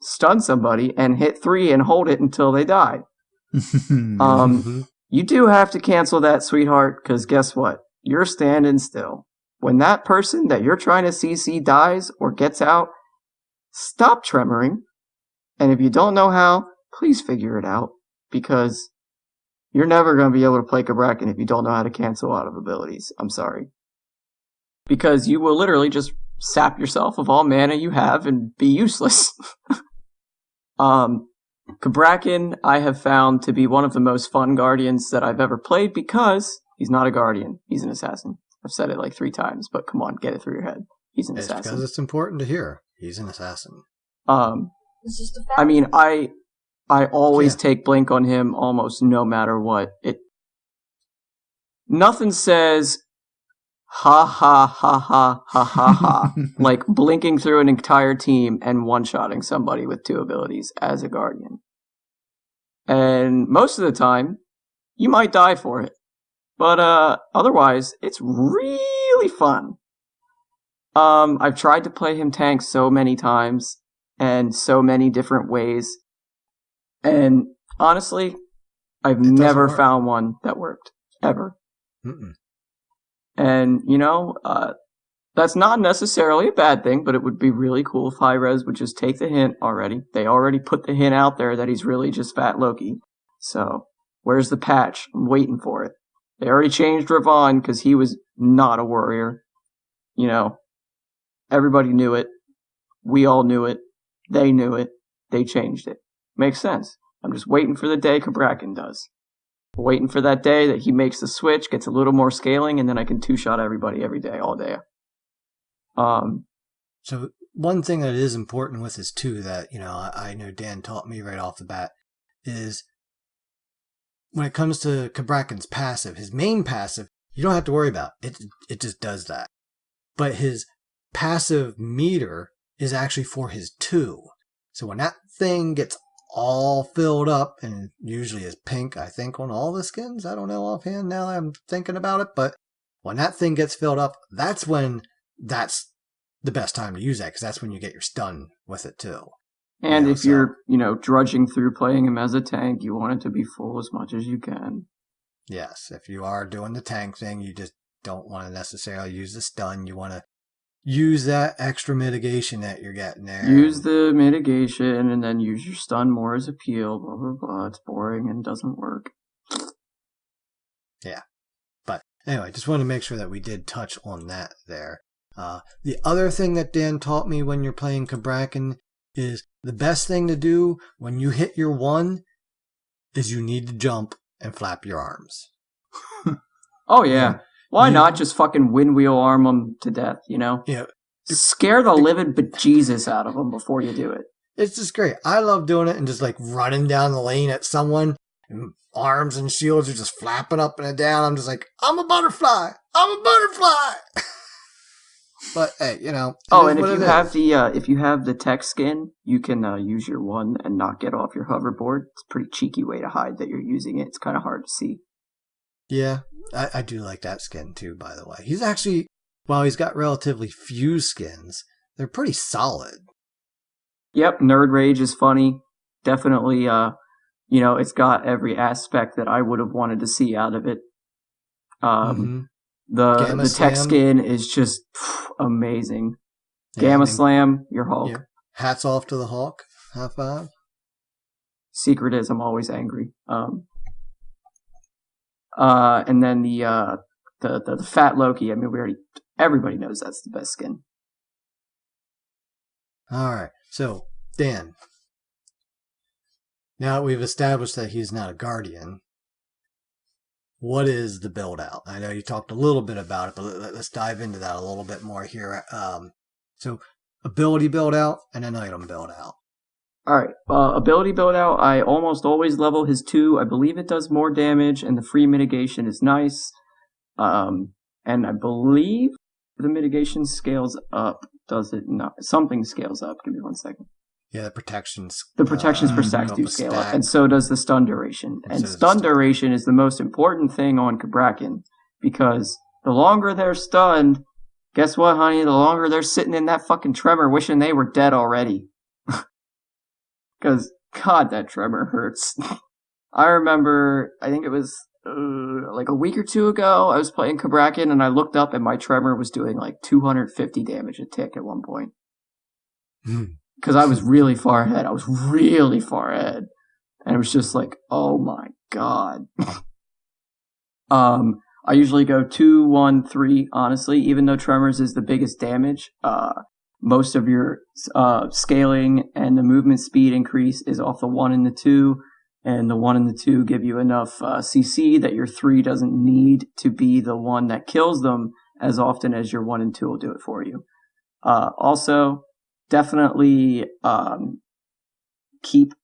stun somebody, and hit 3 and hold it until they die. You do have to cancel that, sweetheart, because guess what? You're standing still. When that person that you're trying to CC dies or gets out, stop tremoring. And if you don't know how, please figure it out, because you're never going to be able to play Cabrakan if you don't know how to cancel out of abilities. I'm sorry. Because you will literally just sap yourself of all mana you have and be useless. Cabrakan, I have found to be one of the most fun guardians that I've ever played because he's not a guardian. He's an assassin. I've said it like 3 times, but come on, get it through your head. He's an assassin. Because it's important to hear. He's an assassin. It's just a fact. I mean, I always take blink on him almost no matter what. Nothing says ha ha ha ha ha ha ha like blinking through an entire team and one-shotting somebody with 2 abilities as a guardian. And most of the time, you might die for it. But otherwise, it's really fun. I've tried to play him tank so many times and so many different ways. And honestly, I've never found one that worked. Ever. Mm-mm. And, you know, that's not necessarily a bad thing, but it would be really cool if High Res would just take the hint already. They already put the hint out there that he's really just Fat Loki. So, where's the patch? I'm waiting for it. They already changed Ravon because he was not a warrior. You know, everybody knew it. We all knew it. They knew it. They changed it. Makes sense. I'm just waiting for the day Cabrakan does. Waiting for that day that he makes the switch, gets a little more scaling, and then I can 2-shot everybody every day, all day. So one thing that is important with this too, that, you know, I know Dan taught me right off the bat, is when it comes to Cabrakan's passive, his main passive, you don't have to worry about it. It just does that. But his passive meter is actually for his 2. So when that thing gets all filled up, and usually is pink, I think, on all the skins. I don't know offhand now I'm thinking about it, but when that thing gets filled up, that's the best time to use that, because that's when you get your stun with it too. And if you're, drudging through playing him as a tank, you want it to be full as much as you can. Yes, if you are doing the tank thing, you just don't want to necessarily use the stun. You want to use that extra mitigation that you're getting there. Use the mitigation and then use your stun more as a peel, blah, blah, blah. It's boring and doesn't work. Yeah. But anyway, just wanted to make sure that we did touch on that there. The other thing that Dan taught me when you're playing Cabrakan is the best thing to do when you hit your 1 is you need to jump and flap your arms. Oh, yeah. Why not just fucking windwheel arm them to death, Yeah. Scare the living bejesus out of them before you do it. It's just great. I love doing it and just like running down the lane at someone, and arms and shields are just flapping up and down. I'm just like, I'm a butterfly. I'm a butterfly. But hey, Oh, and if you have the tech skin, you can use your 1 and not get off your hoverboard. It's a pretty cheeky way to hide that you're using it. It's kind of hard to see. Yeah, I do like that skin too, by the way. He's actually, while he's got relatively few skins, they're pretty solid. Yep, Nerd Rage is funny. Definitely, it's got every aspect that I would have wanted to see out of it. The tech skin is just amazing. Yeah, Gamma Slam, your Hulk. Yeah. Hats off to the Hulk. High five. Secret is I'm always angry. And then the fat Loki. I mean, everybody knows that's the best skin. All right, so Dan. Now that we've established that he's not a Guardian, what is the build out? I know you talked a little bit about it, but let's dive into that a little bit more here. So ability build out and an item build out. All right, ability build out. I almost always level his 2. I believe it does more damage, and the free mitigation is nice. And I believe the mitigation scales up. Does it not? Something scales up. Give me 1 second. Yeah, the protections. The protections per stack do scale up, and so does the stun duration. And stun duration is the most important thing on Cabrakan, because the longer they're stunned, guess what, honey? The longer they're sitting in that fucking tremor wishing they were dead already. Because, God, that tremor hurts. I remember, I think it was like a week or 2 ago, I was playing Cabrakan, and I looked up, and my tremor was doing like 250 damage a tick at one point. Because I was really far ahead. And it was just like, oh my God. I usually go 2, 1, 3, honestly, even though Tremors is the biggest damage. Most of your scaling and the movement speed increase is off the 1 and the 2. And the 1 and the 2 give you enough CC that your 3 doesn't need to be the one that kills them as often as your 1 and 2 will do it for you. Also, definitely keep...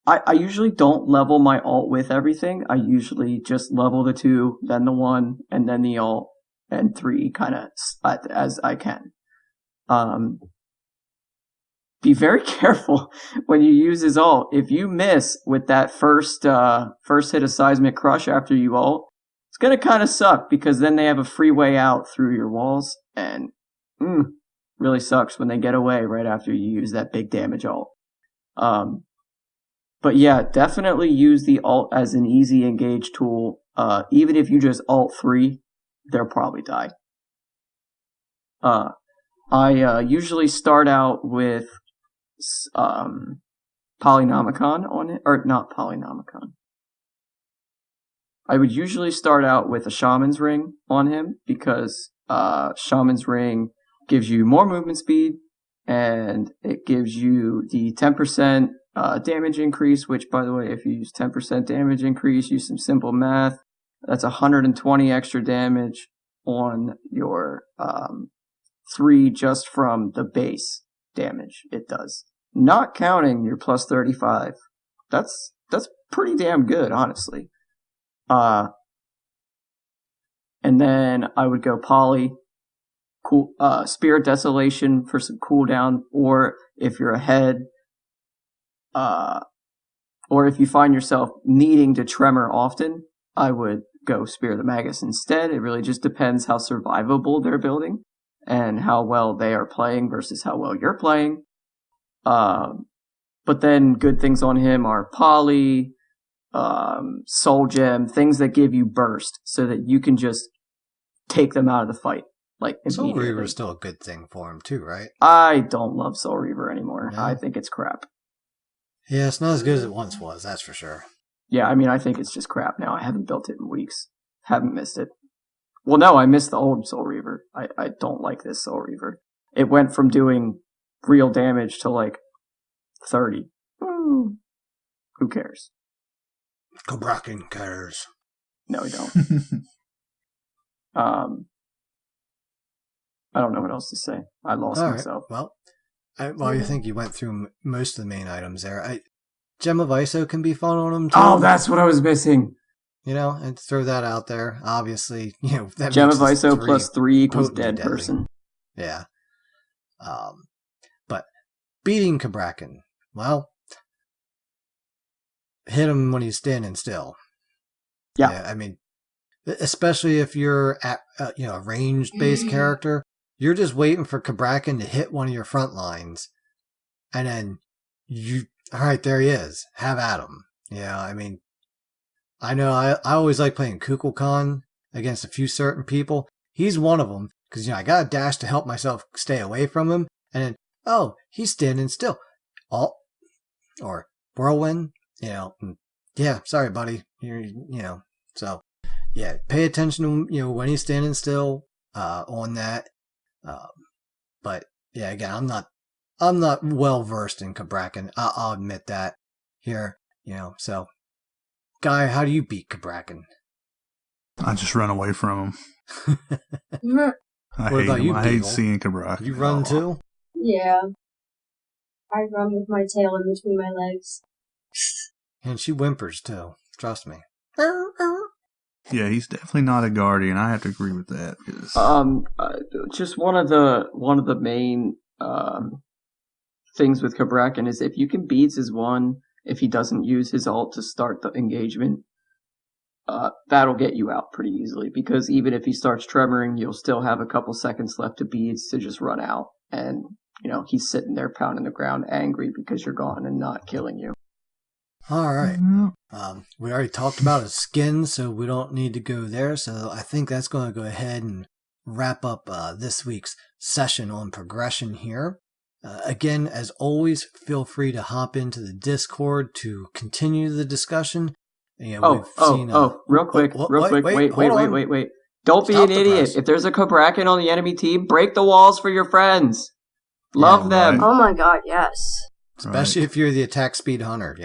I usually don't level my alt with everything. I usually just level the 2, then the 1, and then the alt, and 3 kind of as I can. Be very careful when you use his ult. If you miss with that first hit of Seismic Crush after you ult, it's going to kind of suck, because then they have a free way out through your walls, and really sucks when they get away right after you use that big damage ult. But yeah, definitely use the ult as an easy engage tool. Even if you just ult 3, they'll probably die. I usually start out with Polynomicon on it, or not Polynomicon. I would usually start out with a Shaman's Ring on him, because Shaman's Ring gives you more movement speed, and it gives you the 10% damage increase, which, by the way, if you use 10% damage increase, use some simple math, that's 120 extra damage on your 3 just from the base damage it does. Not counting your plus 35. That's pretty damn good, honestly. And then I would go Poly, Spirit Desolation for some cooldown, or if you're ahead, or if you find yourself needing to Tremor often, I would go Spirit of Magus instead. It really just depends how survivable they're building and how well they are playing versus how well you're playing. But then good things on him are Poly, Soul Gem, things that give you burst so that you can just take them out of the fight. Like Soul Reaver is still a good thing for him too, right? I don't love Soul Reaver anymore. No? I think it's crap. Yeah, it's not as good as it once was, that's for sure. Yeah, I mean, I think it's just crap now. I haven't built it in weeks. Haven't missed it. Well, no, I missed the old Soul Reaver. I don't like this Soul Reaver. It went from doing real damage to like 30. Who cares? Cabrakan cares. No, we don't. I don't know what else to say. I lost myself. Well, you think you went through most of the main items there. Gem of ISO can be fun on them too. Oh, that's what I was missing. You know, and throw that out there. Obviously, you know, that Gem makes of ISO plus 3 equals potently dead person. Yeah. But beating Cabrakan, well, hit him when he's standing still. Yeah. I mean, especially if you're at a ranged-based character, you're just waiting for Cabrakan to hit one of your front lines, and then all right, there he is. Have at him. Yeah, I mean, I know I always like playing Kukulkan against a few certain people. He's one of them, because, I got to dash to help myself stay away from him, and then, he's standing still. Or Whirlwind, yeah, sorry, buddy. So, yeah, pay attention to, when he's standing still on that. But, yeah, again, I'm not well versed in Cabrakan. I'll admit that here, so. Guy, how do you beat Cabrakan? I just run away from him. I What hate about him. you, I hate Beagle? seeing Cabrakan. You run too? Yeah. I run with my tail in between my legs. And she whimpers too. Trust me. Yeah, he's definitely not a guardian. I have to agree with that. Just one of the main things with Cabrakan is if you can beats his one, if he doesn't use his ult to start the engagement, that'll get you out pretty easily. Because even if he starts tremoring, you'll still have a couple seconds left to beats to just run out, and he's sitting there pounding the ground, angry because you're gone and not killing you. All right. We already talked about his skin, so we don't need to go there. So I think that's going to go ahead and wrap up this week's session on progression here. Again, as always, feel free to hop into the Discord to continue the discussion. Real quick. Wait. Don't be Stop an the idiot. press. If there's a Cabrakan on the enemy team, break the walls for your friends. Love them. right. Oh my god, yes. Especially if you're the attack speed hunter,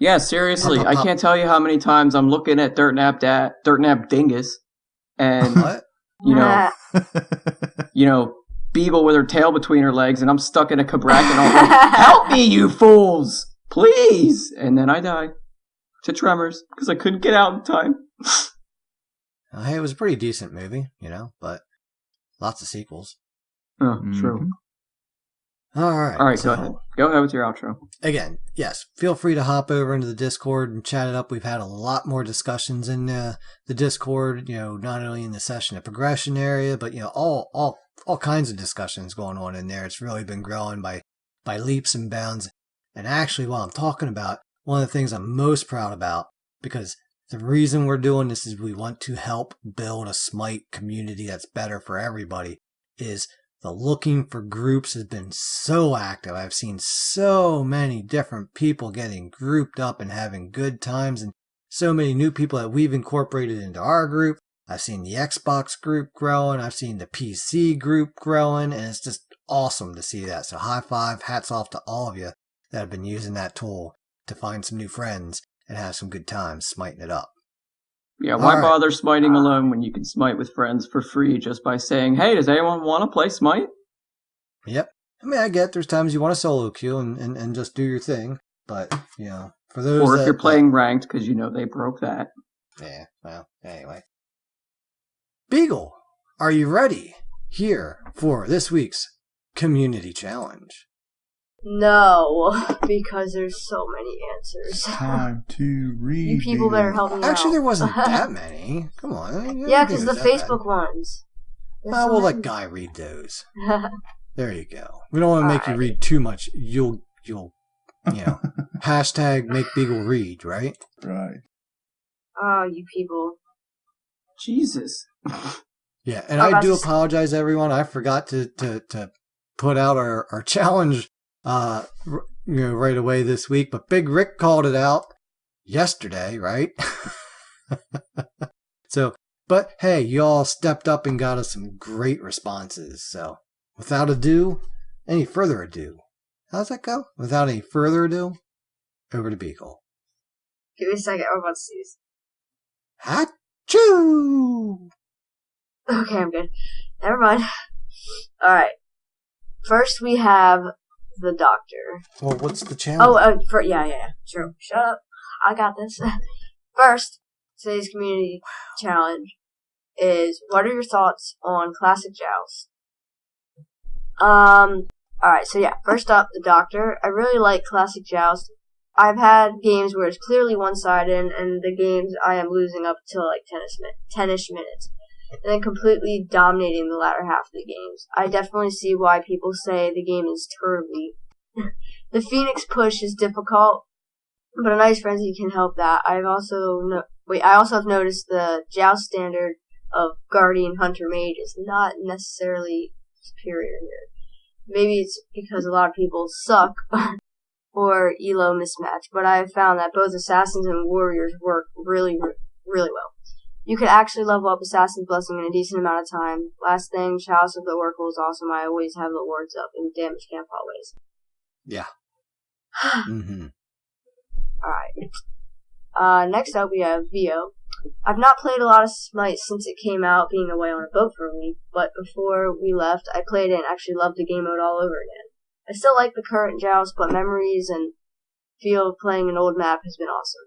Yeah, seriously. I can't tell you how many times I'm looking at Dirtnap Dingus, and What? Beagle with her tail between her legs, and I'm stuck in a Cabrakan. I'm like, help me, you fools! Please! And then I die to tremors because I couldn't get out in time. Hey, it was a pretty decent movie, but lots of sequels. Oh, true. All right. All right, so, go ahead. Go ahead with your outro. Again, yes, feel free to hop over into the Discord and chat it up. We've had a lot more discussions in the Discord, not only in the session of progression area, but, all kinds of discussions going on in there. It's really been growing by leaps and bounds. And actually, while I'm talking about, one of the things I'm most proud about, because the reason we're doing this is we want to help build a Smite community that's better for everybody, is the looking for groups has been so active. I've seen so many different people getting grouped up and having good times, and so many new people that we've incorporated into our group. I've seen the Xbox group growing. I've seen the PC group growing, and it's just awesome to see that. So high five, hats off to all of you that have been using that tool to find some new friends and have some good times smiting it up. Yeah, why bother smiting alone when you can smite with friends for free just by saying, hey, does anyone want to play Smite? Yep. I mean, I get there's times you want to solo queue and just do your thing, but, for those Or if you're playing ranked, because they broke that. Yeah, well, anyway. Beagle, are you ready here for this week's community challenge? No, because there's so many answers. Time to read. You people better help me out. Actually, there wasn't that many. Come on. Yeah, because the Facebook ones. Oh, we'll let Guy read those. There you go. We don't want to make you read too much. You'll hashtag make Beagle read, right? Right. Oh, you people. Jesus. Yeah, and I do apologize, everyone. I forgot to put out our challenge, right away this week. But Big Rick called it out yesterday, right? So, but hey, y'all stepped up and got us some great responses. So, without any further ado, how's that go? Without any further ado, over to Beagle. Give me a second. I'm about to sneeze. Achoo! Okay, I'm good. Never mind. Alright. First, we have the doctor. Well, what's the challenge? Yeah. True. Shut up. I got this. First, today's community challenge is, what are your thoughts on Classic Joust? Alright, so yeah, first up, the doctor. I really like Classic Joust. I've had games where it's clearly one-sided, and the games I am losing up till like 10-ish minutes, and then completely dominating the latter half of the games. I definitely see why people say the game is turvy. The Phoenix push is difficult, but a nice frenzy can help that. I also have noticed the Joust standard of Guardian Hunter Mage is not necessarily superior here. Maybe it's because a lot of people suck or elo mismatch, but I have found that both Assassins and Warriors work really, really well. You can actually level up Assassin's Blessing in a decent amount of time. Last thing, Chalice of the Oracle is awesome. I always have the wards up and damage camp always. Yeah. Mm-hmm. Alright. Next up we have Vio. I've not played a lot of Smite since it came out, being away on a boat for a week, but before we left, I played it and actually loved the game mode all over again. I still like the current Joust, but memories and feel of playing an old map has been awesome.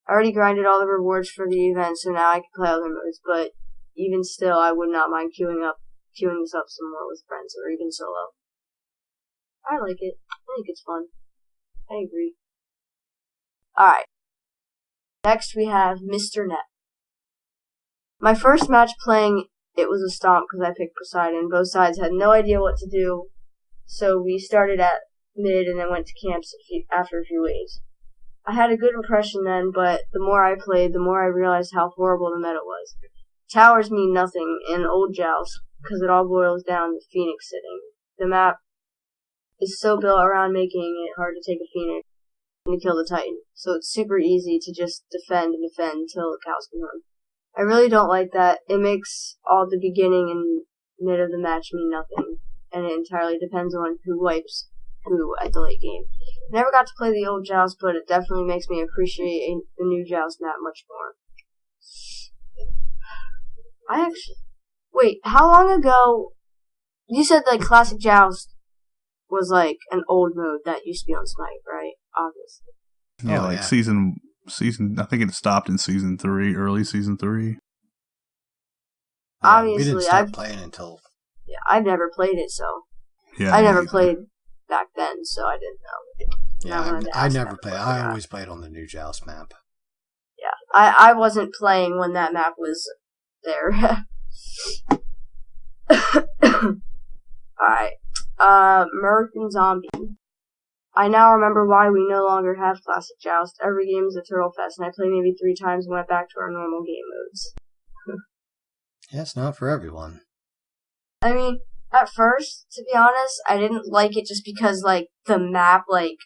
I already grinded all the rewards for the event, so now I can play other modes, but even still, I would not mind queuing this up some more with friends, or even solo. I like it. I think it's fun. I agree. Alright. Next we have Mr. Net. My first match playing it was a stomp because I picked Poseidon. Both sides had no idea what to do, so we started at mid and then went to camps after a few waves. I had a good impression then, but the more I played, the more I realized how horrible the meta was. Towers mean nothing in old Joust, because it all boils down to Phoenix sitting. The map is so built around making it hard to take a Phoenix and to kill the Titan, so it's super easy to just defend until the cows come home. I really don't like that. It makes all the beginning and mid of the match mean nothing, and it entirely depends on who wipes who at the late game. I never got to play the old Joust, but it definitely makes me appreciate the new Joust map much more. Wait, how long ago, you said like Classic Joust was like an old mode that used to be on Smite, right? Obviously. Yeah, season, I think it stopped in season 3, early season 3. Obviously, we didn't start playing until... Yeah, I've never played it, so... Yeah, I never played back then, so I didn't know. Yeah, I never played. I always played on the new Joust map. Yeah, I wasn't playing when that map was there. Alright. American Zombie. I now remember why we no longer have Classic Joust. Every game is a turtle fest, and I played maybe 3 times and went back to our normal game modes. Yeah, it's not for everyone. I mean, at first, to be honest, I didn't like it just because, like, the map, like,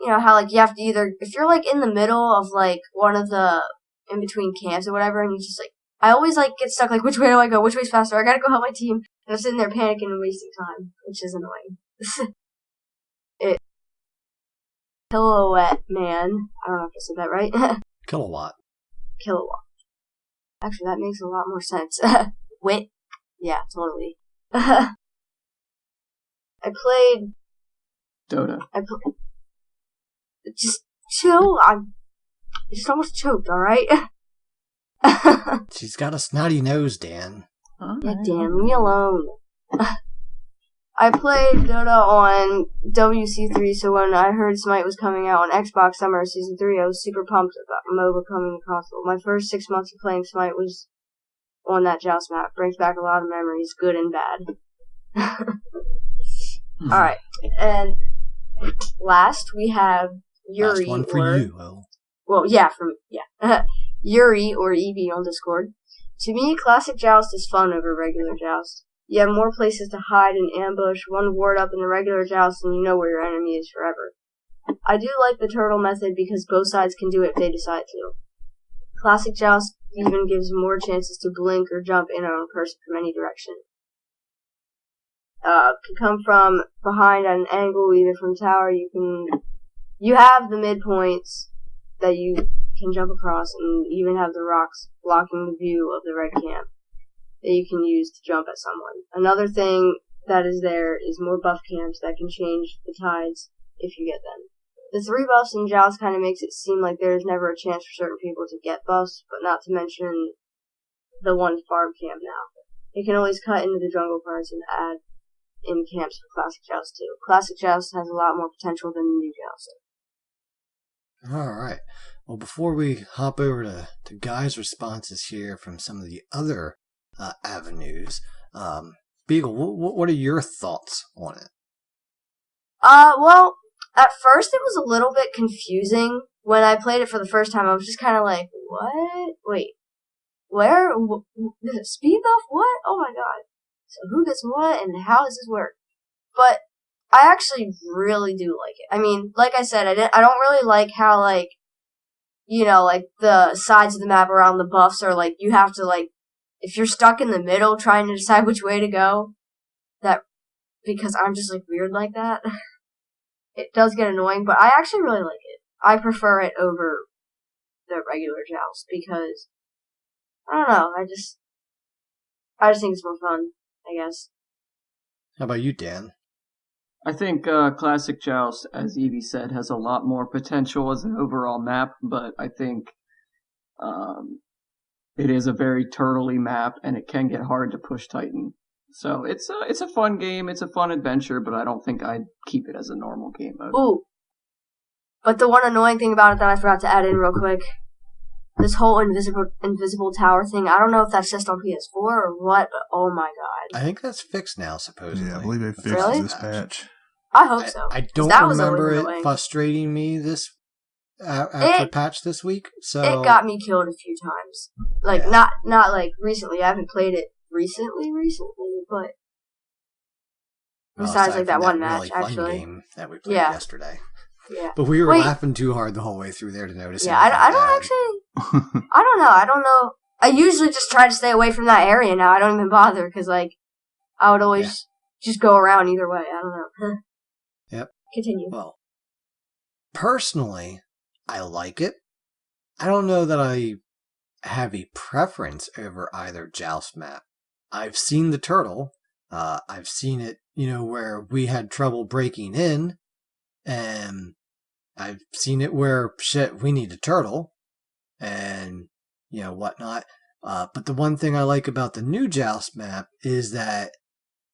you know, how, like, you have to either, if you're, like, in the middle of, like, one of the in-between camps or whatever, and you just, like, I always, like, get stuck, like, which way do I go? Which way's faster? I gotta go help my team. And I'm sitting there panicking and wasting time, which is annoying. Kilowatt Man. I don't know if I said that right. Kilowatt. Actually, that makes a lot more sense. Wit? Yeah, totally. I played... Dota. Just chill. I just almost choked, alright? She's got a snotty nose, Dan. Yeah, damn, leave me alone. I played Dota on WC3, so when I heard Smite was coming out on Xbox Summer Season 3, I was super pumped about MOBA coming to console. My first 6 months of playing Smite was on that Joust map. Brings back a lot of memories, good and bad. Alright, and last we have Yuri. Last one for you, Will. Well, Yuri, or Eevee on Discord. To me, Classic Joust is fun over regular Joust. You have more places to hide and ambush, one ward up in the regular Joust, and you know where your enemy is forever. I do like the turtle method because both sides can do it if they decide to. Classic Joust even gives more chances to blink or jump in on a person from any direction. Can come from behind at an angle, either from tower. You have the midpoints that you can jump across, and even have the rocks blocking the view of the red camp that you can use to jump at someone. Another thing that is there is more buff camps that can change the tides if you get them. The 3 buffs in Joust kind of makes it seem like there's never a chance for certain people to get buffs, but not to mention the 1 farm camp now. You can always cut into the jungle parts and add in camps for Classic Joust too. Classic Joust has a lot more potential than the new Joust. Alright. Well, before we hop over to Guy's responses here from some of the other avenues, Beagle, what are your thoughts on it? Well, at first it was a little bit confusing. When I played it for the first time, I was just kind of like, what? Wait, where? Is it speed buff? What? Oh my god. So who gets what, and how does this work? But I actually really do like it. I mean, like I said, I don't really like how, like, you know, like, the sides of the map around the buffs are, like, you have to, like, if you're stuck in the middle trying to decide which way to go, because I'm just, like, weird like that, it does get annoying, but I actually really like it. I prefer it over the regular Joust, because, I don't know, I just think it's more fun, I guess. How about you, Dan? I think Classic Joust, as Eevee said, has a lot more potential as an overall map, but I think it is a very turtley map, and it can get hard to push Titan. So it's a fun game, it's a fun adventure, but I don't think I'd keep it as a normal game mode. Ooh. But the one annoying thing about it that I forgot to add in real quick, this whole invisible tower thing, I don't know if that's just on PS4 or what, but oh my god. I think that's fixed now, supposedly. Yeah, I believe they fixed Really? this patch. I hope so. I don't That was remember always it annoying. frustrating me this after patch this week. So It got me killed a few times. Like, Yeah. not like recently. I haven't played it recently, but besides aside like that from one really match, fun actually. game that we played Yeah. yesterday. Yeah. But we were Wait. laughing too hard the whole way through there to notice. Yeah, I don't anything actually. I don't know. I usually just try to stay away from that area now. I don't even bother because, like, I would always just go around either way. I don't know. Yep. Continue. Well, personally, I like it. I don't know that I have a preference over either Joust map. I've seen the turtle. I've seen it, where we had trouble breaking in, and I've seen it where, we need a turtle, and, whatnot. But the one thing I like about the new Joust map is that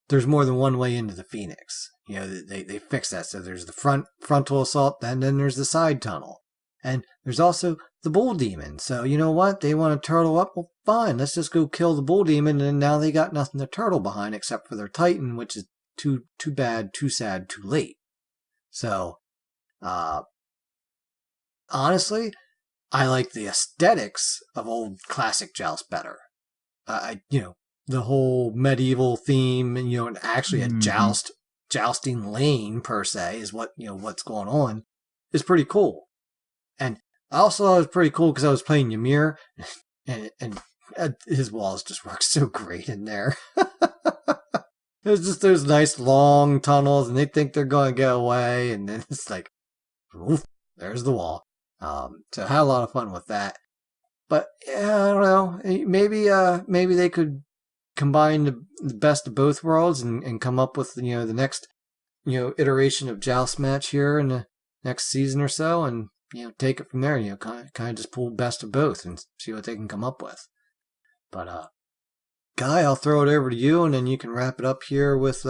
there's more than one way into the Phoenix. They fix that. So there's the frontal assault, and then there's the side tunnel. And there's also the bull demon. So you know what? They want to turtle up? Well, fine. Let's just go kill the bull demon, and now they got nothing to turtle behind except for their Titan, which is too bad, too sad, too late. So, honestly, I like the aesthetics of old classic Joust better. The whole medieval theme, and actually a jousting lane per se is what's going on is pretty cool. And also I was pretty cool because I was playing Ymir, and his walls just work so great in there. There's just those nice long tunnels, and they think they're going to get away, and then it's like, oof, there's the wall. So I had a lot of fun with that. But yeah, I don't know. Maybe they could combine the best of both worlds and come up with the next iteration of Joust match here in the next season or so, and take it from there. Kind of just pull best of both and see what they can come up with. But Guy, I'll throw it over to you, and then you can wrap it up here with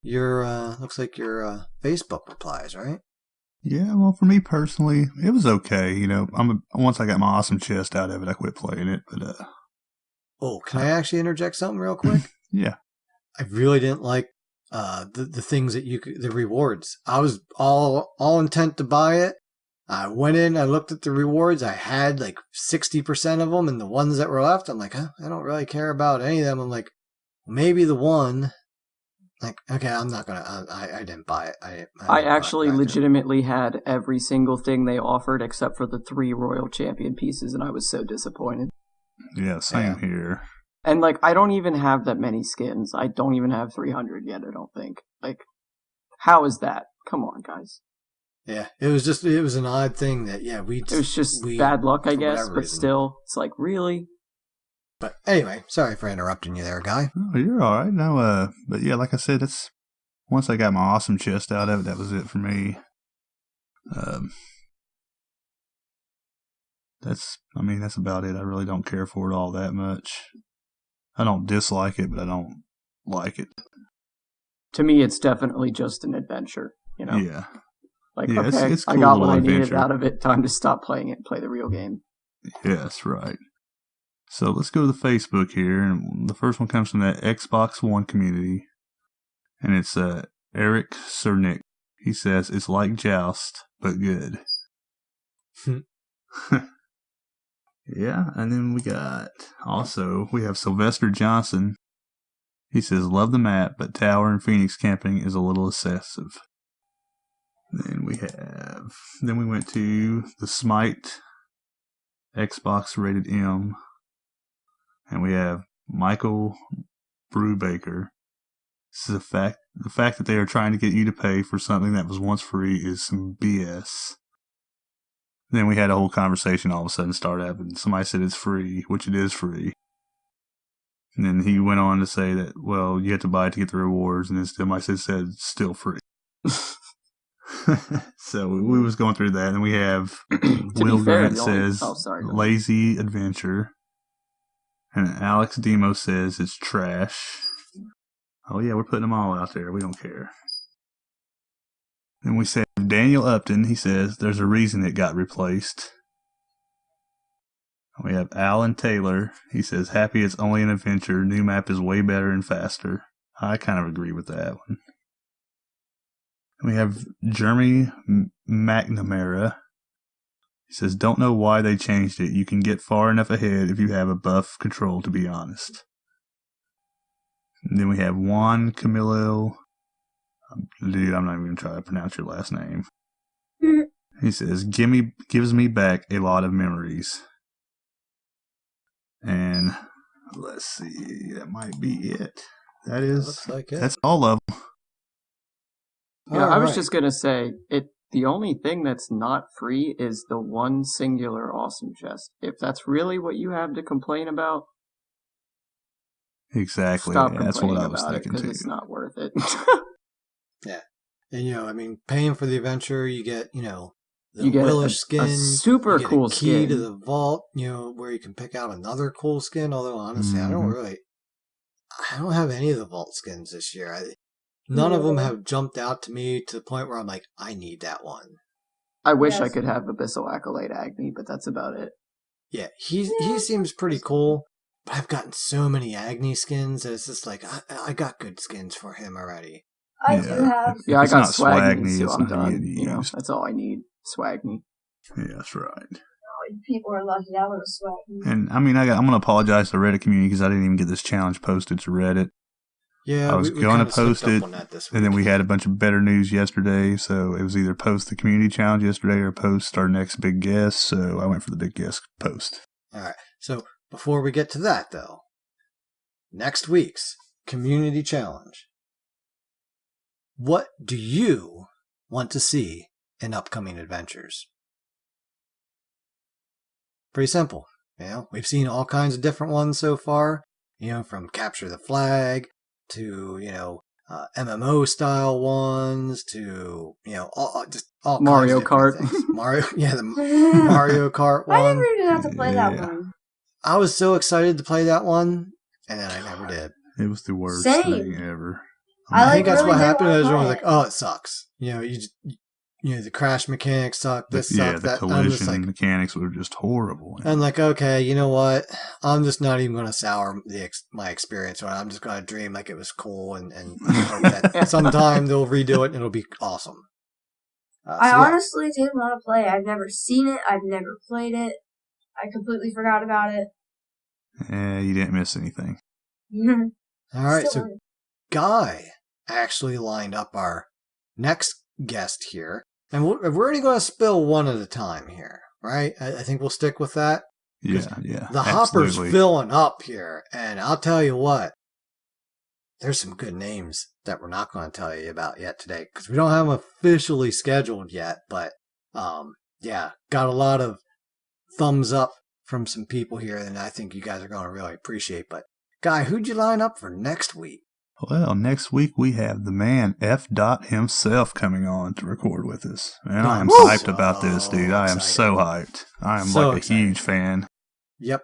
your looks like your Facebook replies, right? Yeah, well, for me personally, it was okay. Once I got my awesome chest out of it, I quit playing it. But can I actually interject something real quick? Yeah, I really didn't like the things that the rewards. I was all intent to buy it. I went in, I looked at the rewards. I had like 60% of them, and the ones that were left, I'm like, I don't really care about any of them. I'm like, maybe the one. Like, okay, I'm not gonna. I didn't buy it. I actually legitimately had every single thing they offered except for the 3 Royal Champion pieces, and I was so disappointed. Yeah, same here. And like, I don't even have that many skins. I don't even have 300 yet. I don't think. Like, how is that? Come on, guys. Yeah, it was an odd thing that it was just bad luck, I guess. But still, it's like, really. But anyway, sorry for interrupting you there, Guy. Oh, you're all right. No, but yeah, like I said, once I got my awesome chest out of it, that was it for me. That's about it. I really don't care for it all that much. I don't dislike it, but I don't like it. To me, it's definitely just an adventure, Yeah. Like, yeah, okay, it's cool, I got what I adventure. needed out of it. Time to stop playing it and play the real game. Yes, right. So let's go to the Facebook here, and the first one comes from that Xbox One community, and it's Eric Cernick. He says, it's like Joust, but good. Yeah, and then we have Sylvester Johnson. He says, love the map, but tower and Phoenix camping is a little excessive. Then we went to the Smite Xbox Rated M, and we have Michael Brubaker. The fact that they are trying to get you to pay for something that was once free is some BS. Then we had a whole conversation all of a sudden start happening. Somebody said it's free, which it is free. And then he went on to say that, well, you have to buy it to get the rewards, and then somebody said it's still free. So we was going through that, and we have Will Grant says lazy adventure, and Alex Demo says it's trash. Oh yeah, we're putting them all out there. We don't care. Then we say Daniel Upton. He says there's a reason it got replaced. We have Alan Taylor. He says happy it's only an adventure. New map is way better and faster. I kind of agree with that one. We have Jeremy McNamara. He says, don't know why they changed it. You can get far enough ahead if you have a buff control, to be honest. And then we have Juan Camilo. Dude, I'm not even going to try to pronounce your last name. He says, gives me back a lot of memories. And let's see, that might be it. Looks like it. That's all of them. Yeah, I was just gonna say the only thing that's not free is the one singular awesome chest. If that's really what you have to complain about, exactly. Stop that's what I was about thinking it, too. It's not worth it. Yeah, and paying for the adventure, you get the you get Willish skin, a super cool key skin to the vault, where you can pick out another cool skin. Although honestly, I don't have any of the vault skins this year. None of them have jumped out to me to the point where I'm like, I need that one. I wish I could have Abyssal Accolade Agni, but that's about it. Yeah, he seems pretty cool, but I've gotten so many Agni skins that it's just like, I got good skins for him already. I do have. Yeah, I got Swagni, so I'm done. That's all I need. Swagni. Yeah, that's right. People are lucky I was a Swagni. And I'm going to apologize to the Reddit community because I didn't even get this challenge posted to Reddit. Yeah, I was going to post it, and then we had a bunch of better news yesterday, so it was either post the community challenge yesterday or post our next big guest, so I went for the big guest post. All right, so before we get to that, though, next week's community challenge, what do you want to see in upcoming adventures? Pretty simple. We've seen all kinds of different ones so far, from Capture the Flag to, MMO style ones to, just all Mario kinds of different Kart. things. The Mario Kart I one. never even got to play that Yeah. one. I was so excited to play that one, and then I never did. It was the worst Same. thing ever. I I think that's really what did happened. wanna Everyone was play like, it. "Oh, it sucks." The crash mechanics suck. This sucks. The That I'm just collision like, mechanics were just horrible. I'm like, okay, you know what? I'm just not even going to sour my experience on it. I'm just going to dream like it was cool and hope that sometime they'll redo it and it'll be awesome. I honestly did want to play. I've never seen it. I've never played it. I completely forgot about it. You didn't miss anything. All right, Still so Guy actually lined up our next guest here, and we're only going to spill one at a time here, right? I think we'll stick with that. Yeah. The absolutely. hopper's filling up here, and I'll tell you what, there's some good names that we're not going to tell you about yet today because we don't have them officially scheduled yet. But got a lot of thumbs up from some people here, and I think you guys are going to really appreciate. But Guy, who'd you line up for next week? Well, next week we have the man F. Dot himself coming on to record with us. And I am hyped about this, dude. I am so hyped. I am So like a excited. huge fan. Yep.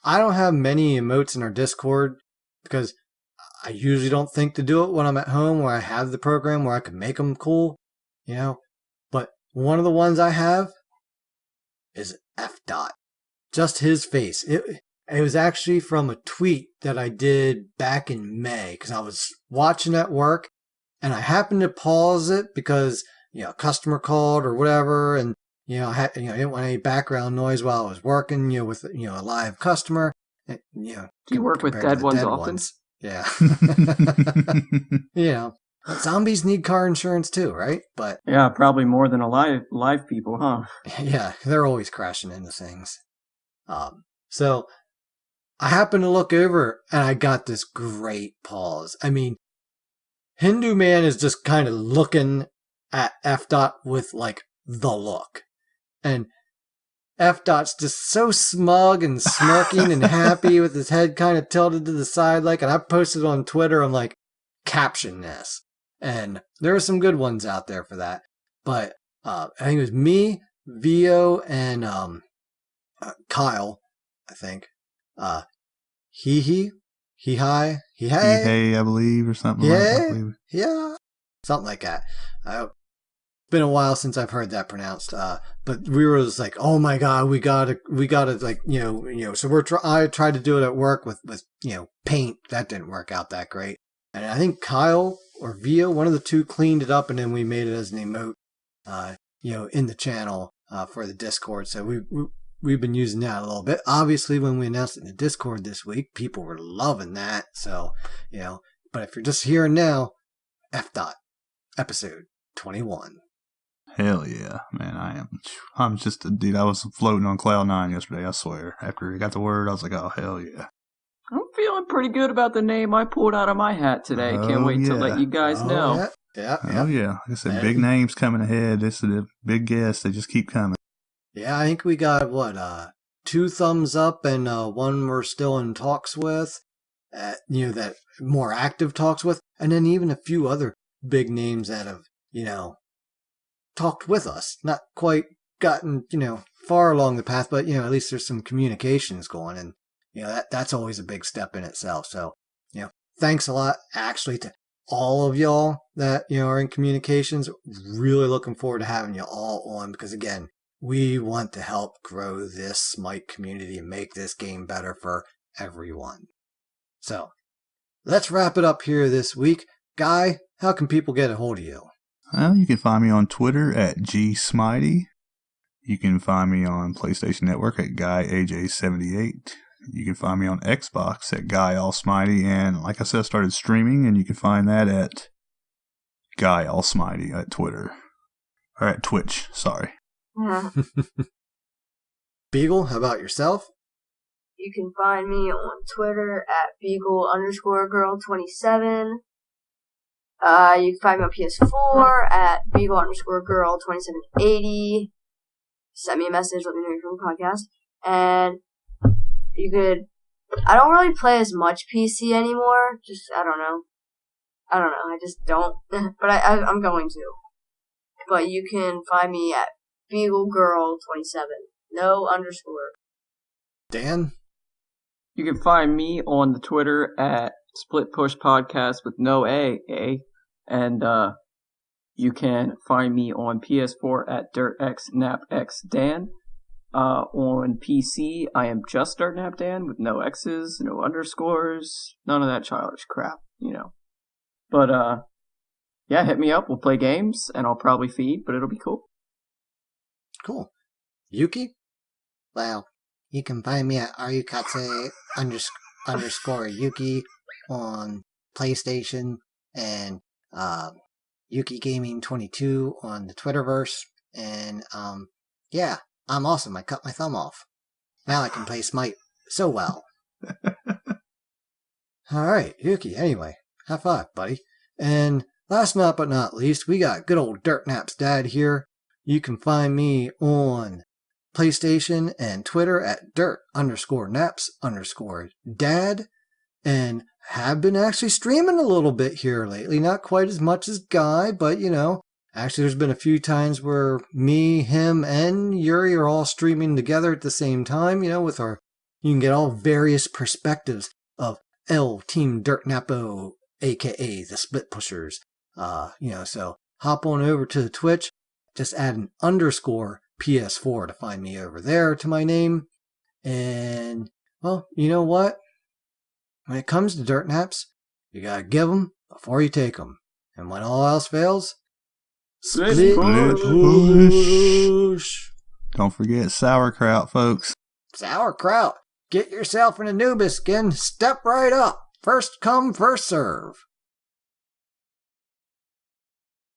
I don't have many emotes in our Discord because I usually don't think to do it when I'm at home where I have the program where I can make them cool, But one of the ones I have is F. Dot. Just his face. It was actually from a tweet that I did back in May because I was watching at work and I happened to pause it because, a customer called or whatever. And, I didn't want any background noise while I was working, with, a live customer. And, Do you work with compared to dead the ones often? Yeah. Zombies need car insurance too, right? But Yeah, probably more than live people, huh? yeah, they're always crashing into things. So I happened to look over and I got this great pause. I mean, Hindu Man is just kind of looking at F. Dot with like the look. And F. Dot's just so smug and smirking and happy with his head kind of tilted to the side. And I posted on Twitter, I'm like, caption this. And there are some good ones out there for that. But I think it was me, Vio, and Kyle, I think. He hi, Hey, I believe, or something like that. Yeah, something like that. It's been a while since I've heard that pronounced. But we were just like, oh my god, we gotta, So I tried to do it at work with paint. That didn't work out that great. And I think Kyle or Vio, one of the two, cleaned it up, and then we made it as an emote, in the channel for the Discord. So we've been using that a little bit. Obviously, when we announced it in the Discord this week, people were loving that. So, but if you're just hearing now, F. Dot, episode 21. Hell yeah, man. I'm just a dude. I was floating on cloud 9 yesterday, I swear. After I got the word, I was like, oh, hell yeah. I'm feeling pretty good about the name I pulled out of my hat today. Can't wait to let you guys know. Yeah. Oh yeah. Like I said, big names coming ahead. This is a big guest. They just keep coming. Yeah, I think we got, 2 thumbs up and one we're still in talks with, that more active talks with, and then even a few other big names that have, talked with us. Not quite gotten, far along the path, but, at least there's some communications going, and, that's always a big step in itself. So, thanks a lot, actually, to all of y'all that, are in communications. Really looking forward to having you all on because, again, we want to help grow this Smite community and make this game better for everyone. So, let's wrap it up here this week. Guy, how can people get a hold of you? Well, you can find me on Twitter at GSmitey. You can find me on PlayStation Network at GuyAJ78. You can find me on Xbox at GuyAllSmitey. And like I said, I started streaming, and you can find that at GuyAllSmitey at Twitter. Or at Twitch, sorry. Beagle, how about yourself? You can find me on Twitter at Beagle_Girl27. You can find me on PS4 at Beagle_Girl2780. Send me a message, let me know you're from the podcast. And I don't really play as much PC anymore. I don't know. I don't know. I just don't. But I'm going to. But you can find me at BeagleGirl27. No underscore. Dan? You can find me on the Twitter at Split Push Podcast with no A. And you can find me on PS4 at DirtXNapXDan. On PC, I am just DirtNapDan with no X's, no underscores, none of that childish crap, But, yeah, hit me up. We'll play games, and I'll probably feed, but it'll be cool. Cool. Yuki? Well, you can find me at Arukatse underscore Yuki on PlayStation and Yuki Gaming 22 on the Twitterverse. And yeah, I'm awesome. I cut my thumb off. Now I can play Smite so well. Alright, Yuki, anyway. High five, buddy. And last but not least, we got good old Dirtnap's dad here. You can find me on PlayStation and Twitter at dirt_naps_dad. And have been actually streaming a little bit here lately. Not quite as much as Guy, but actually there's been a few times where me, him, and Yuri are all streaming together at the same time, with you can get all various perspectives of L Team Dirt Napo, aka the Split Pushers. So hop on over to the Twitch, just add an underscore PS4 to find me over there to my name. And, well, you know what? When it comes to Dirt Naps, you gotta give them before you take them. And when all else fails, split push. Don't forget sauerkraut, folks. Sauerkraut. Get yourself an Anubis skin. Step right up. First come, first serve.